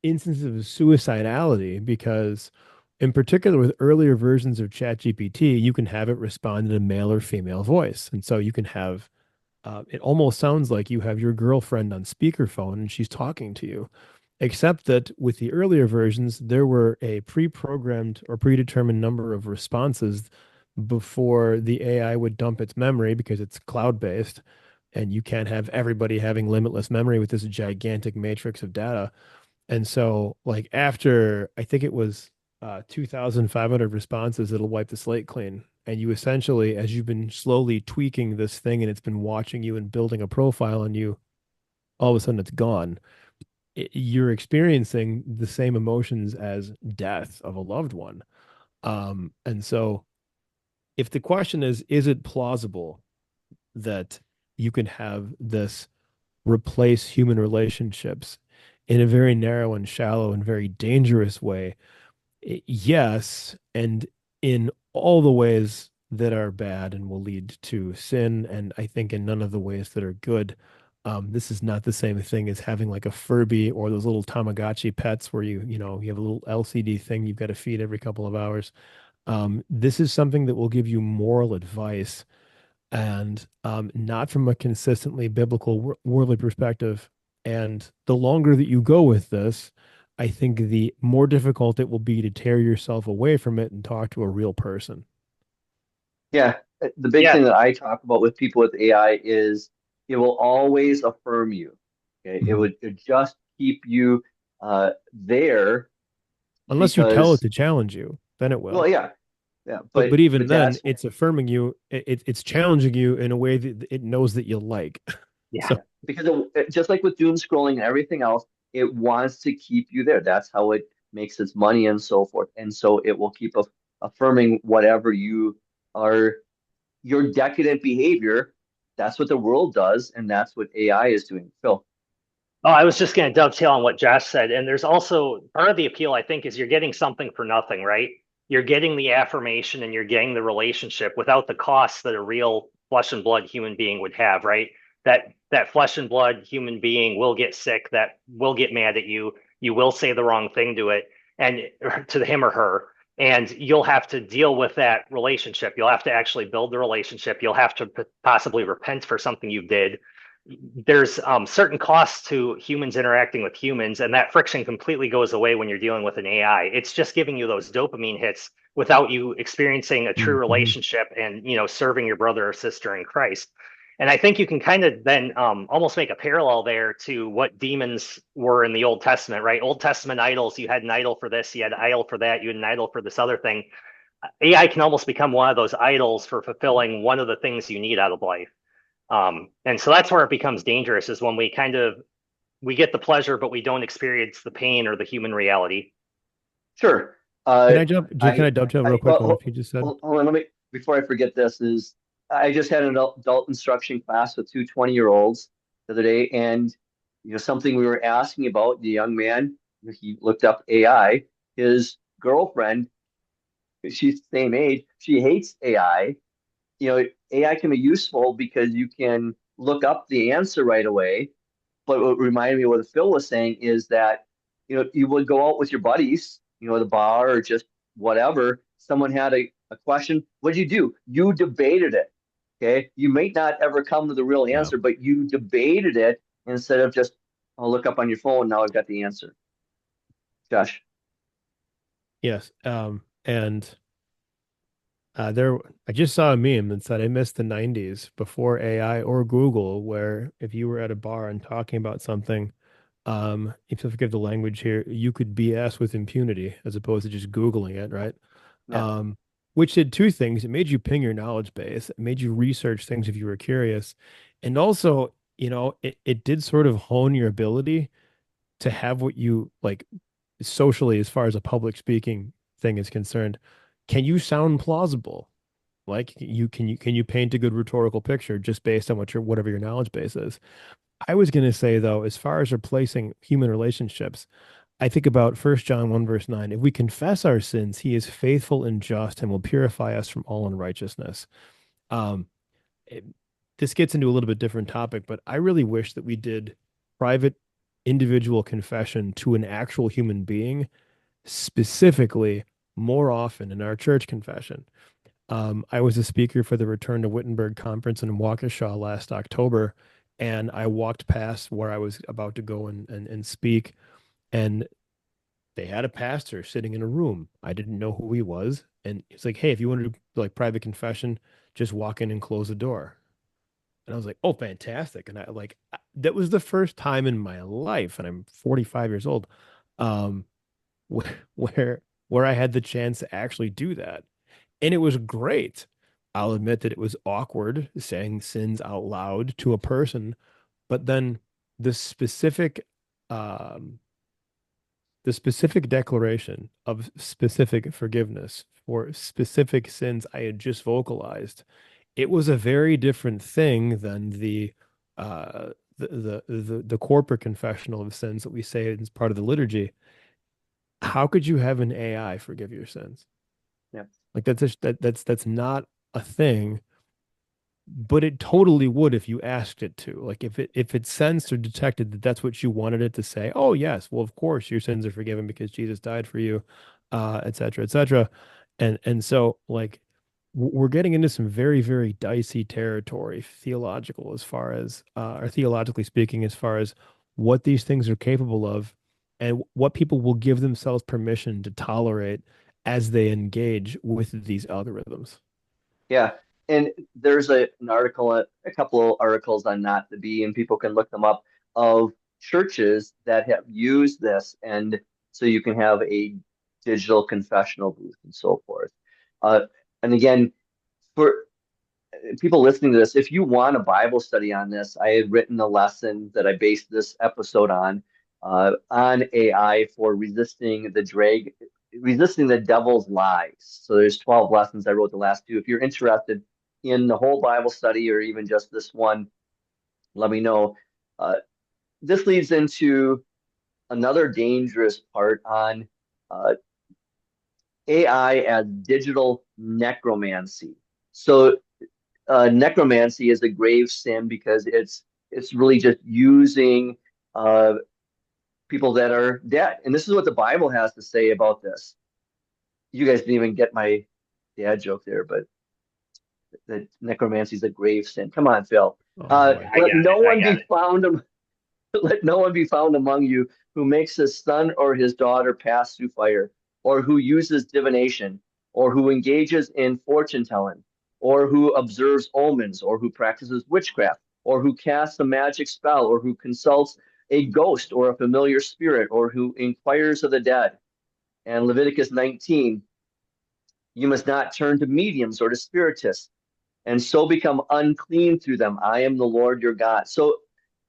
instances of suicidality because, in particular, with earlier versions of ChatGPT, you can have it respond in a male or female voice. And so you can have it almost sounds like you have your girlfriend on speakerphone and she's talking to you. Except that with the earlier versions, there were a pre-programmed or predetermined number of responses before the AI would dump its memory because it's cloud-based, and you can't have everybody having limitless memory with this gigantic matrix of data. And so, like after I think it was 2,500 responses, it'll wipe the slate clean. And you essentially, as you've been slowly tweaking this thing and it's been watching you and building a profile on you, all of a sudden it's gone. You're experiencing the same emotions as death of a loved one. And so, if the question is it plausible that you can have this replace human relationships in a very narrow and shallow and very dangerous way? Yes. And in all the ways that are bad and will lead to sin, and I think in none of the ways that are good. This is not the same thing as having like a Furby or those little Tamagotchi pets where you have a little LCD thing you've got to feed every couple of hours. This is something that will give you moral advice and not from a consistently biblical worldly perspective. And the longer that you go with this, I think the more difficult it will be to tear yourself away from it and talk to a real person. Yeah, the big Yeah. thing that I talk about with people with AI is it will always affirm you. Okay, Mhm. it just keep you there Unless you tell it because, to challenge you, then it well, will. yeah, yeah, But even but then, that's it's affirming you. It's challenging you in a way that it knows that you like. Yeah. So, yeah, because just like with doom scrolling and everything else, it wants to keep you there. That's how it makes its money and so forth, and so it will keep affirming whatever you are, your decadent behavior. That's what the world does, and that's what AI is doing. Phil. Oh, I was just going to dovetail on what Josh said. And there's also part of the appeal, I think, is you're getting something for nothing, right? You're getting the affirmation and you're getting the relationship without the costs that a real flesh and blood human being would have, right? That flesh and blood human being will get sick, that will get mad at you, you will say the wrong thing to it and to him or her. And you'll have to deal with that relationship. You'll have to actually build the relationship. You'll have to possibly repent for something you did. There's certain costs to humans interacting with humans, and that friction completely goes away when you're dealing with an AI. It's just giving you those dopamine hits without you experiencing a true mhm. relationship and serving your brother or sister in Christ. And I think you can kind of then almost make a parallel there to what demons were in the Old Testament, right? Old Testament idols, you had an idol for this, you had an idol for that, you had an idol for this other thing. AI can almost become one of those idols for fulfilling one of the things you need out of life. And so that's where it becomes dangerous is when we get the pleasure, but we don't experience the pain or the human reality. Sure. Can Uh, I jump? Can I, I dovetail real I, quick on well, what you just said? hold on, let me, before I forget this, is I just had an adult instruction class with two 20-year-olds the other day, and something we were asking about the young man, he looked up AI. His girlfriend, she's the same age, she hates AI. AI can be useful because you can look up the answer right away. But what reminded me of what Phil was saying is that, you would go out with your buddies, at a bar or just whatever. Someone had a question. What did you do? You debated it. Okay. You may not ever come to the real Yeah. answer, but you debated it instead of just, I'll look up on your phone. Now I've got the answer. Josh. Yes. And I just saw a meme that said I missed the 90s before AI or Google, where if you were at a bar and talking about something, if you forgive the language here, you could BS with impunity as opposed to just Googling it, right? Yeah. Um, which did two things. It made you ping your knowledge base, it made you research things if you were curious. And also, it did sort of hone your ability to have what you like socially, as far as a public speaking thing is concerned. Can you sound plausible? Like can you paint a good rhetorical picture just based on whatever your knowledge base is? I was going to say though, as far as replacing human relationships, I think about First John 1 verse 9. If we confess our sins, he is faithful and just and will purify us from all unrighteousness. Um, it- this gets into a little bit different topic, but I really wish that we did private individual confession to an actual human being, specifically more often in our church confession. I was a speaker for the Return to Wittenberg conference in Waukesha last October, and I walked past where I was about to go and speak, and they had a pastor sitting in a room. I didn't know who he was, and it's like, hey, if you want to do like private confession, just walk in and close the door. And I was like, oh, fantastic. And that was the first time in my life, and I'm 45 years old, um, where I had the chance to actually do that. And it was great. I'll admit that it was awkward saying sins out loud to a person, but then the specific um the specific declaration of specific forgiveness for specific sins I had just vocalized, it was a very different thing than the corporate confessional of sins that we say as part of the liturgy. How could you have an AI forgive your sins? Yeah. Like that's not a thing, but it totally would if you asked it to. Like if it sensed or detected that that's what you wanted it to say. Oh yes, well of course your sins are forgiven because Jesus died for you, et cetera, et cetera. And so like we're getting into some very, very dicey territory theological as far as or theologically speaking, as far as what these things are capable of and what people will give themselves permission to tolerate as they engage with these algorithms. Yeah. And there's an article, a couple of articles on Not the Bee, and people can look them up, of churches that have used this. And so you can have a digital confessional booth and so forth. Uh, and again, for people listening to this, if you want a Bible study on this, I had written a lesson that I based this episode on AI for resisting the devil's lies. So there's 12 lessons. I wrote the last two. If you're interested in the whole Bible study or even just this one, let me know. Uh, this leads into another dangerous part on uh, AI as digital necromancy. So necromancy is a grave sin because it's really just using uh, people that are dead. And this is what the Bible has to say about this. You guys didn't even get my dad joke there, but the necromancy is a grave sin. Come on, Phil. Oh boy. I Let got no it. I one got be it. found. Let no one be found among you who makes his son or his daughter pass through fire, or who uses divination, or who engages in fortune telling, or who observes omens, or who practices witchcraft, or who casts a magic spell, or who consults a ghost or a familiar spirit, or who inquires of the dead. And Leviticus 19, you must not turn to mediums or to spiritists, and so become unclean through them. I am the Lord your God. So,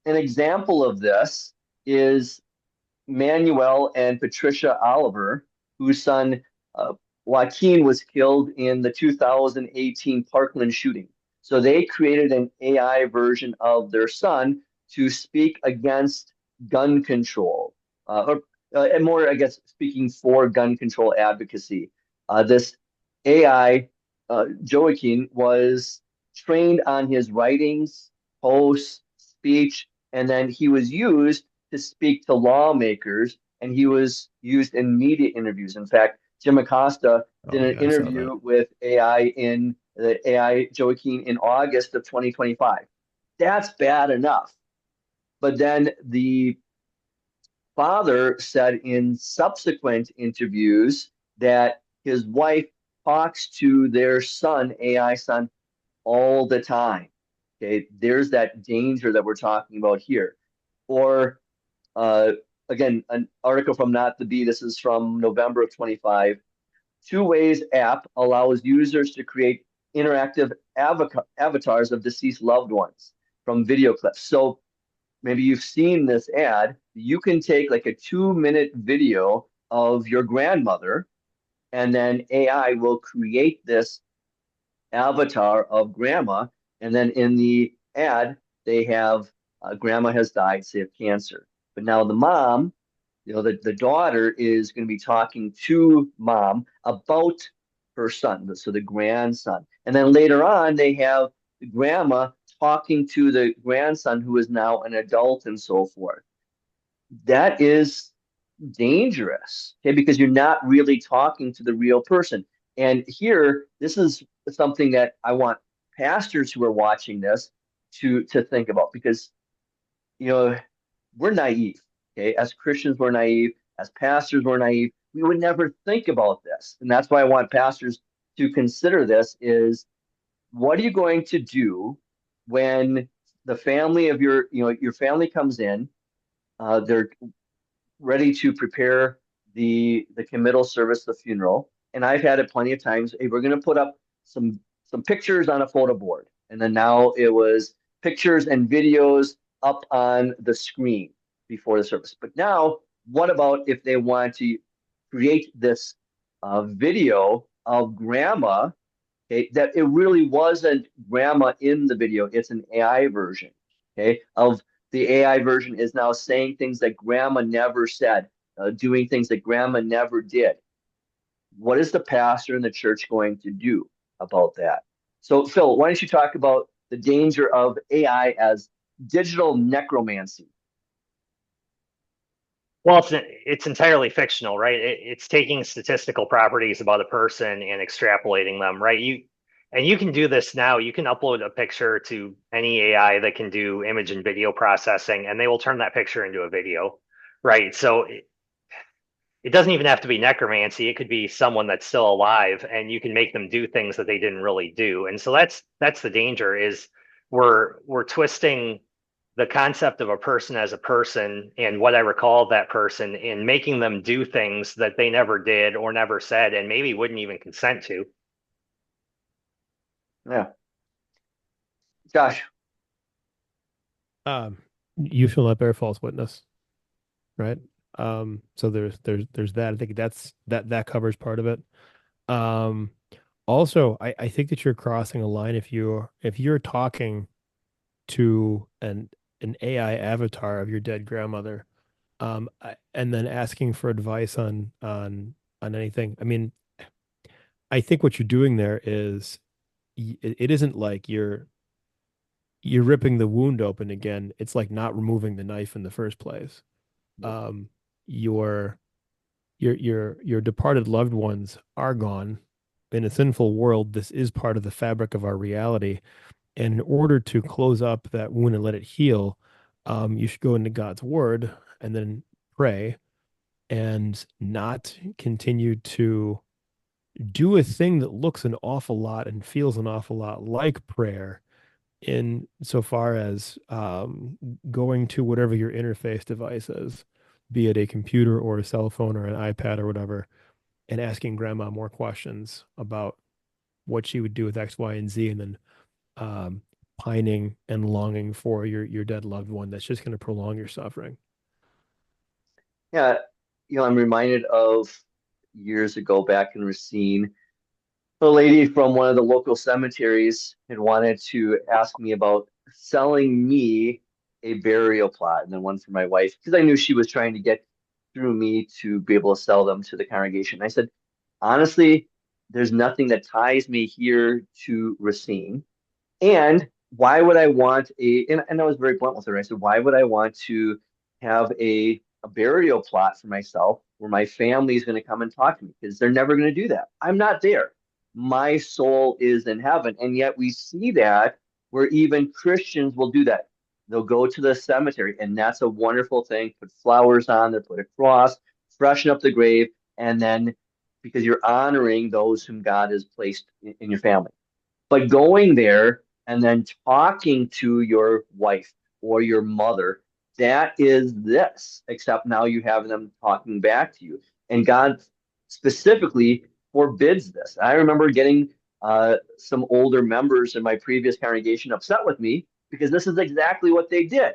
an example of this is Manuel and Patricia Oliver, whose son uh, Joaquin was killed in the 2018 Parkland shooting. So they created an AI version of their son to speak against gun control, and more, I guess, speaking for gun control advocacy. This AI, Joaquin, was trained on his writings, posts, speech, and then he was used to speak to lawmakers, and he was used in media interviews. In fact, Jim Acosta did Oh an yeah, I saw that. interview with AI in the AI Joaquin in August of 2025. That's bad enough. But then the father said in subsequent interviews that his wife talks to their son, AI son, all the time. Okay, there's that danger that we're talking about here. Or uh, again, an article from Not the Bee. This is from November of 25. Two Ways app allows users to create interactive avatars of deceased loved ones from video clips. So maybe you've seen this ad. You can take like a 2 minute video of your grandmother, and then AI will create this avatar of grandma. And then in the ad, they have grandma has died, say of cancer. But now the mom, the daughter is going to be talking to mom about her son, so the grandson. And then later on, they have the grandma talking to the grandson who is now an adult and so forth. That is dangerous, okay, because you're not really talking to the real person. And here, this is something that I want pastors who are watching this to think about, because you know we're naive. Okay, as Christians, we're naive. As pastors, we're naive. We would never think about this, and that's why I want pastors to consider this: is what are you going to do when the family of your family comes in? They're ready to prepare the committal service, the funeral. And I've had it plenty of times. Hey, we're going to put up some pictures on a photo board, and then now it was pictures and videos up on the screen before the service. But now, what about if they want to create this video of grandma? Okay, that it really wasn't grandma in the video; it's an AI version. Okay, of the AI version is now saying things that grandma never said, doing things that grandma never did. what is the pastor and the church going to do about that? So, Phil, why don't you talk about the danger of AI as digital necromancy? Well, it's entirely fictional, right? It's taking statistical properties about a person and extrapolating them, right? You can do this now. You can upload a picture to any AI that can do image and video processing, and they will turn that picture into a video, right? So it doesn't even have to be necromancy. It could be someone that's still alive, and you can make them do things that they didn't really do. And so that's the danger is we're twisting the concept of a person as a person and what I recall of that person and making them do things that they never did or never said and maybe wouldn't even consent to. Yeah. Josh. You shall not bear false witness, right? So there's that. I think that covers part of it. Um, Also, I think that you're crossing a line if you're talking to an AI avatar of your dead grandmother, and then asking for advice on anything. I mean, I think what you're doing there is it isn't like you're ripping the wound open again. It's like not removing the knife in the first place. Yep. Um, your your departed loved ones are gone. In a sinful world, this is part of the fabric of our reality. And in order to close up that wound and let it heal, you should go into God's word and then pray and not continue to do a thing that looks an awful lot and feels an awful lot like prayer in so far as going to whatever your interface device is, be it a computer or a cell phone or an iPad or whatever, and asking grandma more questions about what she would do with X, Y, and Z, and then um, pining and longing for your dead loved one. That's just going to prolong your suffering. Yeah. I'm reminded of years ago back in Racine, a lady from one of the local cemeteries had wanted to ask me about selling me a burial plot and then one for my wife because I knew she was trying to get through me to be able to sell them to the congregation. I said, honestly, there's nothing that ties me here to Racine. And why would I want and I was very blunt with her. I said, why would I want to have a burial plot for myself where my family is going to come and talk to me? Because they're never going to do that. I'm not there. My soul is in heaven. And yet we see that where even Christians will do that. They'll go to the cemetery, and that's a wonderful thing. Put flowers on there, put a cross, freshen up the grave, and then because you're honoring those whom God has placed in your family. But going there and then talking to your wife or your mother, that is this, except now you have them talking back to you. And God specifically forbids this. I remember getting some older members in my previous congregation upset with me because this is exactly what they did,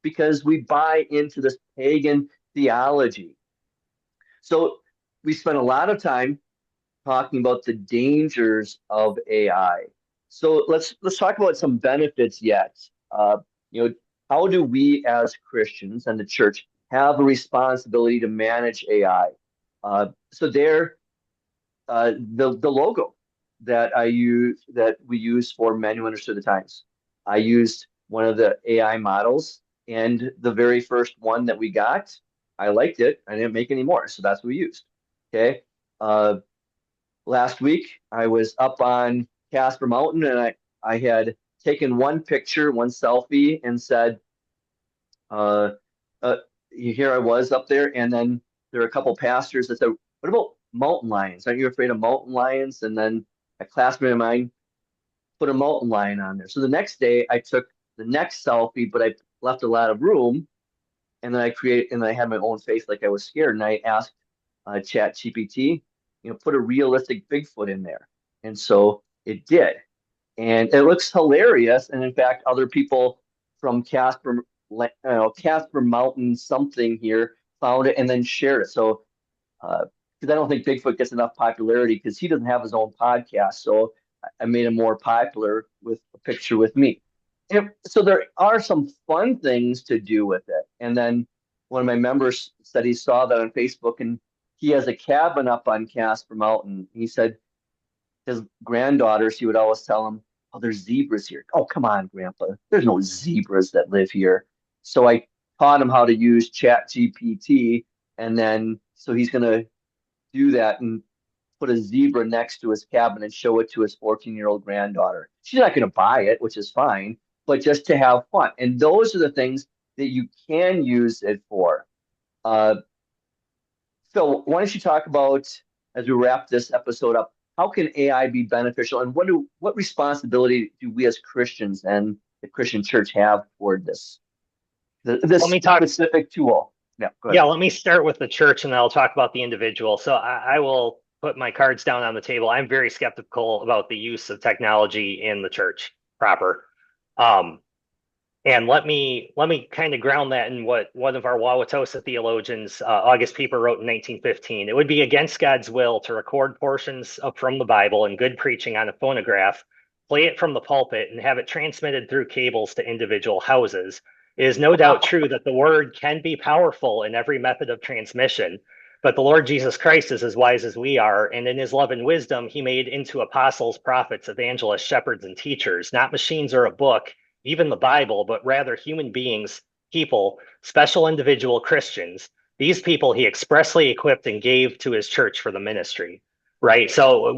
because we buy into this pagan theology. So we spent a lot of time talking about the dangers of AI. So let's talk about some benefits yet. You know, how do we as Christians and the church have a responsibility to manage AI? So there, the logo that we use for Men Who Understood the Times. I used one of the AI models, and the very first one that we got, I liked it. I didn't make any more, so that's what we used. Okay. Uh, Last week I was up on Casper Mountain and I had taken one picture, one selfie, and said, uh, uh, here I was up there. And then there were a couple pastors that said, what about mountain lions? Aren't you afraid of mountain lions? And then a classmate of mine put a mountain lion on there. So the next day I took the next selfie, but I left a lot of room. And then I had my own face like I was scared. And I asked Chat GPT, put a realistic Bigfoot in there. And so it did. And it looks hilarious. And in fact, other people from Casper Mountain something here found it and then shared it. So, because I don't think Bigfoot gets enough popularity because he doesn't have his own podcast. So I made him more popular with a picture with me. And so there are some fun things to do with it. And then one of my members said he saw that on Facebook and he has a cabin up on Casper Mountain. He said his granddaughters, he would always tell them, "Oh, there's zebras here." "Oh, come on, Grandpa. There's no zebras that live here." So I taught him how to use Chat GPT, and then so he's gonna do that and put a zebra next to his cabin and show it to his 14-year-old granddaughter. She's not gonna buy it, which is fine, but just to have fun. And those are the things that you can use it for. Uh, Phil, why don't you talk about, as we wrap this episode up, how can AI be beneficial, and what responsibility do we as Christians and the Christian church have toward Let this me talk. specific tool? Yeah, go ahead. Yeah, let me start with the church and then I'll talk about the individual. So I will put my cards down on the table. I'm very skeptical about the use of technology in the church proper. Um, and let me kind of ground that in what one of our Wauwatosa theologians, August Pieper, wrote in 1915. It would be against God's will to record portions from the Bible and good preaching on a phonograph, play it from the pulpit, and have it transmitted through cables to individual houses. It is no doubt true that the word can be powerful in every method of transmission, but the Lord Jesus Christ is as wise as we are, and in his love and wisdom, he made into apostles, prophets, evangelists, shepherds, and teachers, not machines or a book, even the Bible, but rather human beings, people, special individual Christians. These people he expressly equipped and gave to his church for the ministry. Right. So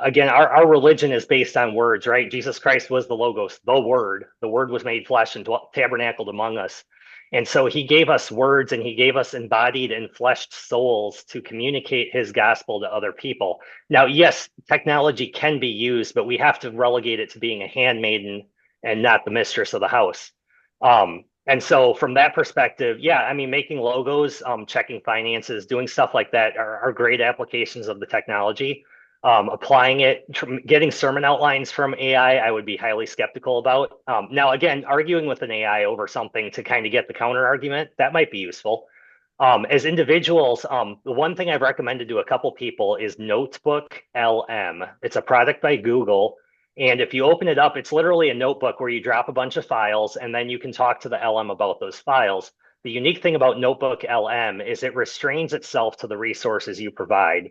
again, our religion is based on words, right? Jesus Christ was the Logos, the Word. The Word was made flesh and tabernacled among us. And so he gave us words and he gave us embodied and fleshed souls to communicate his gospel to other people. Now, yes, technology can be used, but we have to relegate it to being a handmaiden and not the mistress of the house. And so from that perspective, yeah, I mean, making logos, checking finances, doing stuff like that are great applications of the technology. Applying it, getting sermon outlines from AI, I would be highly skeptical about. Now, again, arguing with an AI over something to kind of get the counter argument, that might be useful. As individuals, the one thing I've recommended to a couple people is Notebook LM. It's a product by Google. And if you open it up, it's literally a notebook where you drop a bunch of files and then you can talk to the LM about those files. The unique thing about Notebook LM is it restrains itself to the resources you provide,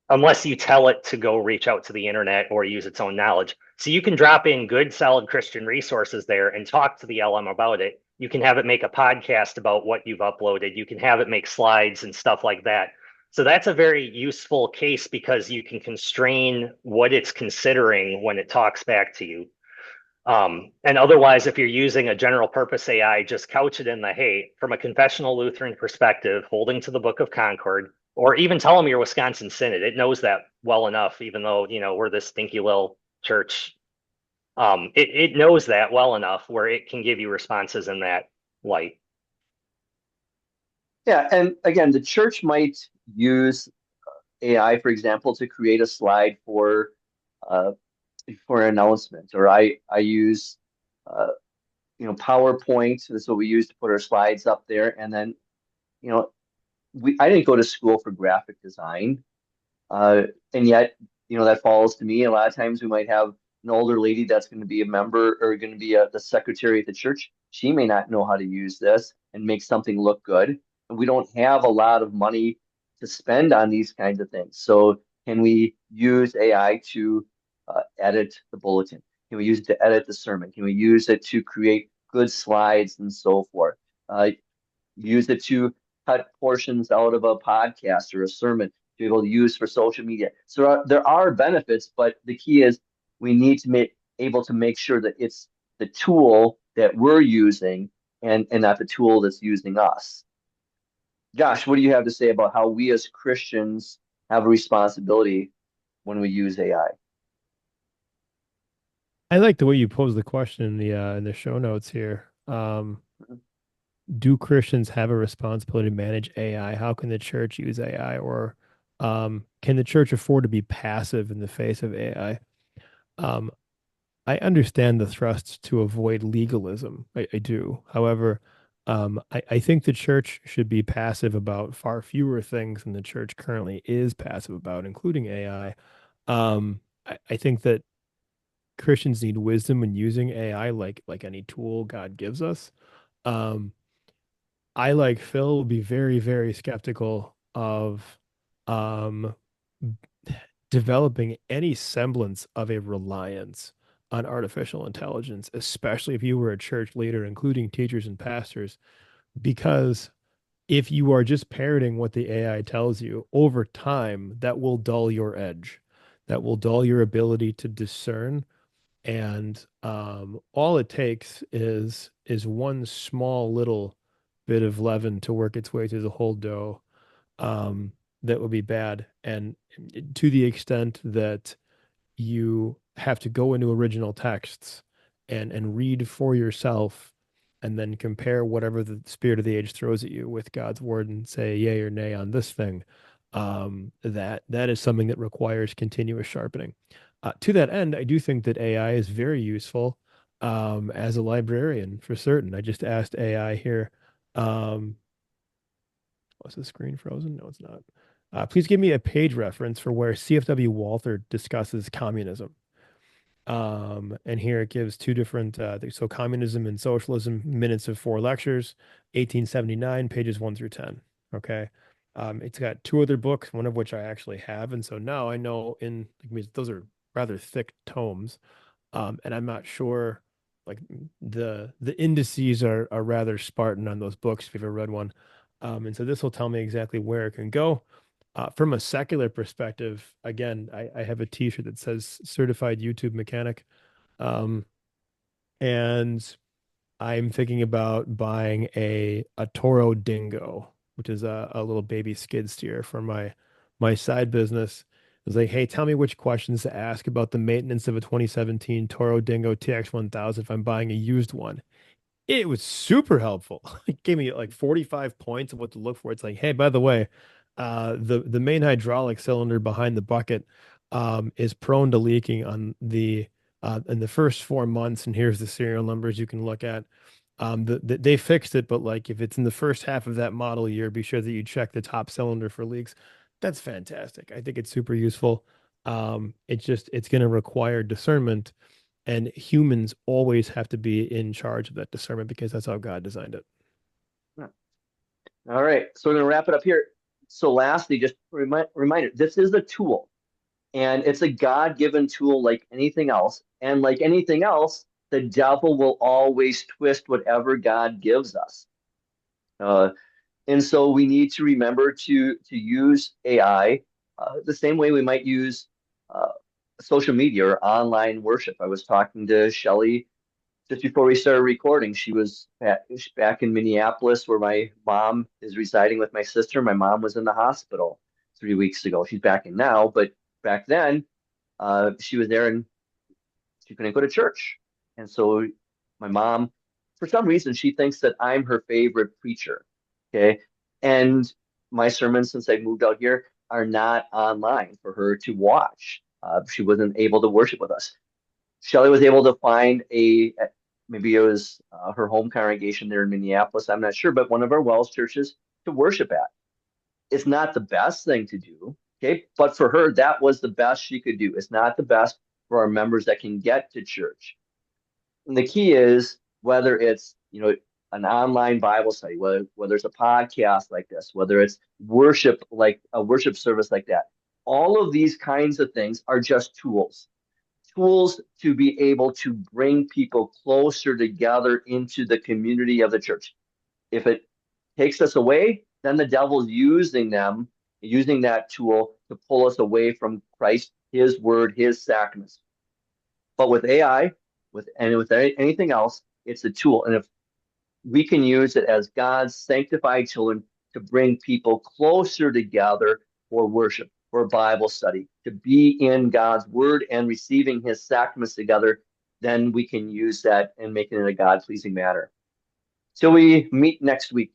unless you tell it to go reach out to the internet or use its own knowledge. So you can drop in good, solid Christian resources there and talk to the LM about it. You can have it make a podcast about what you've uploaded. You can have it make slides and stuff like that. So that's a very useful case because you can constrain what it's considering when it talks back to you. And otherwise, if you're using a general purpose AI, just couch it in the, hey, from a confessional Lutheran perspective, holding to the Book of Concord, or even tell them you're Wisconsin Synod. It knows that well enough, even though, we're this stinky little church. It knows that well enough where it can give you responses in that light. Yeah, and again, the church might use AI, for example, to create a slide uh, for an announcement, or I use uh, PowerPoint. That's what we use to put our slides up there. And then, you know, I didn't go to school for graphic design, uh, and yet, that falls to me. A lot of times we might have an older lady that's going to be a member or going to be the secretary at the church. She may not know how to use this and make something look good. And we don't have a lot of money to spend on these kinds of things. So can we use AI to edit the bulletin? Can we use it to edit the sermon? Can we use it to create good slides and so forth? Use it to cut portions out of a podcast or a sermon to be able to use for social media. So there are benefits, but the key is we need to make able to make sure that it's the tool that we're using and not the tool that's using us. Josh, what do you have to say about how we as Christians have a responsibility when we use AI? I like the way you pose the question in the show notes here. Do Christians have a responsibility to manage AI? How can the church use AI, or can the church afford to be passive in the face of AI? Um, I understand the thrust to avoid legalism. I do. However, I think the church should be passive about far fewer things than the church currently is passive about, including AI. I think that Christians need wisdom in using AI like any tool God gives us. Um, I, like Phil, will be very, very skeptical of um, developing any semblance of a reliance on artificial intelligence, especially if you were a church leader, including teachers and pastors, because if you are just parroting what the AI tells you over time, that will dull your edge. That will dull your ability to discern. And all it takes is one small little bit of leaven to work its way through the whole dough. Um, that would be bad. And to the extent that you have to go into original texts and read for yourself and then compare whatever the spirit of the age throws at you with God's word and say yay or nay on this thing. That is something that requires continuous sharpening. To that end, I do think that AI is very useful as a librarian for certain. I just asked AI here. Um, was the screen frozen? No, it's not. Please give me a page reference for where CFW Walther discusses communism. And here it gives two different, so communism and socialism, minutes of four lectures, 1879, pages 1 through 10. Okay. It's got two other books, one of which I actually have. And so now I know those are rather thick tomes. And I'm not sure, like the indices are rather Spartan on those books if you've ever read one. And so this will tell me exactly where it can go. From a secular perspective, again, I have a T-shirt that says "Certified YouTube Mechanic," um, and I'm thinking about buying a Toro Dingo, which is a little baby skid steer for my side business. It was like, hey, tell me which questions to ask about the maintenance of a 2017 Toro Dingo TX 1000 if I'm buying a used one. It was super helpful. It gave me like 45 points of what to look for. It's like, hey, by the way, the main hydraulic cylinder behind the bucket is prone to leaking on the in the first 4 months, and here's the serial numbers you can look at. They fixed it, but like if it's in the first half of that model year, be sure that you check the top cylinder for leaks. That's fantastic. I think it's super useful. It's going to require discernment, and humans always have to be in charge of that discernment because that's how God designed it. All right, so we're going to wrap it up here. So lastly, just reminder, this is a tool, and it's a God-given tool like anything else. And like anything else, the devil will always twist whatever God gives us. Uh, and so we need to remember to use AI the same way we might use uh, social media or online worship. I was talking to Shelly just before we started recording. She was back in Minneapolis, where my mom is residing with my sister. My mom was in the hospital 3 weeks ago. She's back in now, but back then, she was there and she couldn't go to church. And so my mom, for some reason, she thinks that I'm her favorite preacher. Okay. And my sermons, since I moved out here, are not online for her to watch. She wasn't able to worship with us. Shelley was able to find maybe it was her home congregation there in Minneapolis. I'm not sure, but one of our Wells churches to worship at. It's not the best thing to do, okay? But for her, that was the best she could do. It's not the best for our members that can get to church. And the key is whether it's an online Bible study, whether it's a podcast like this, whether it's worship like a worship service like that. All of these kinds of things are just tools to be able to bring people closer together into the community of the church. If it takes us away, then the devil's using that tool to pull us away from Christ, his word, his sacraments. But with AI, with anything else, it's a tool. And if we can use it as God's sanctified children to bring people closer together for worship, for Bible study, to be in God's word and receiving his sacraments together, then we can use that and make it in a God pleasing manner. Till we meet next week.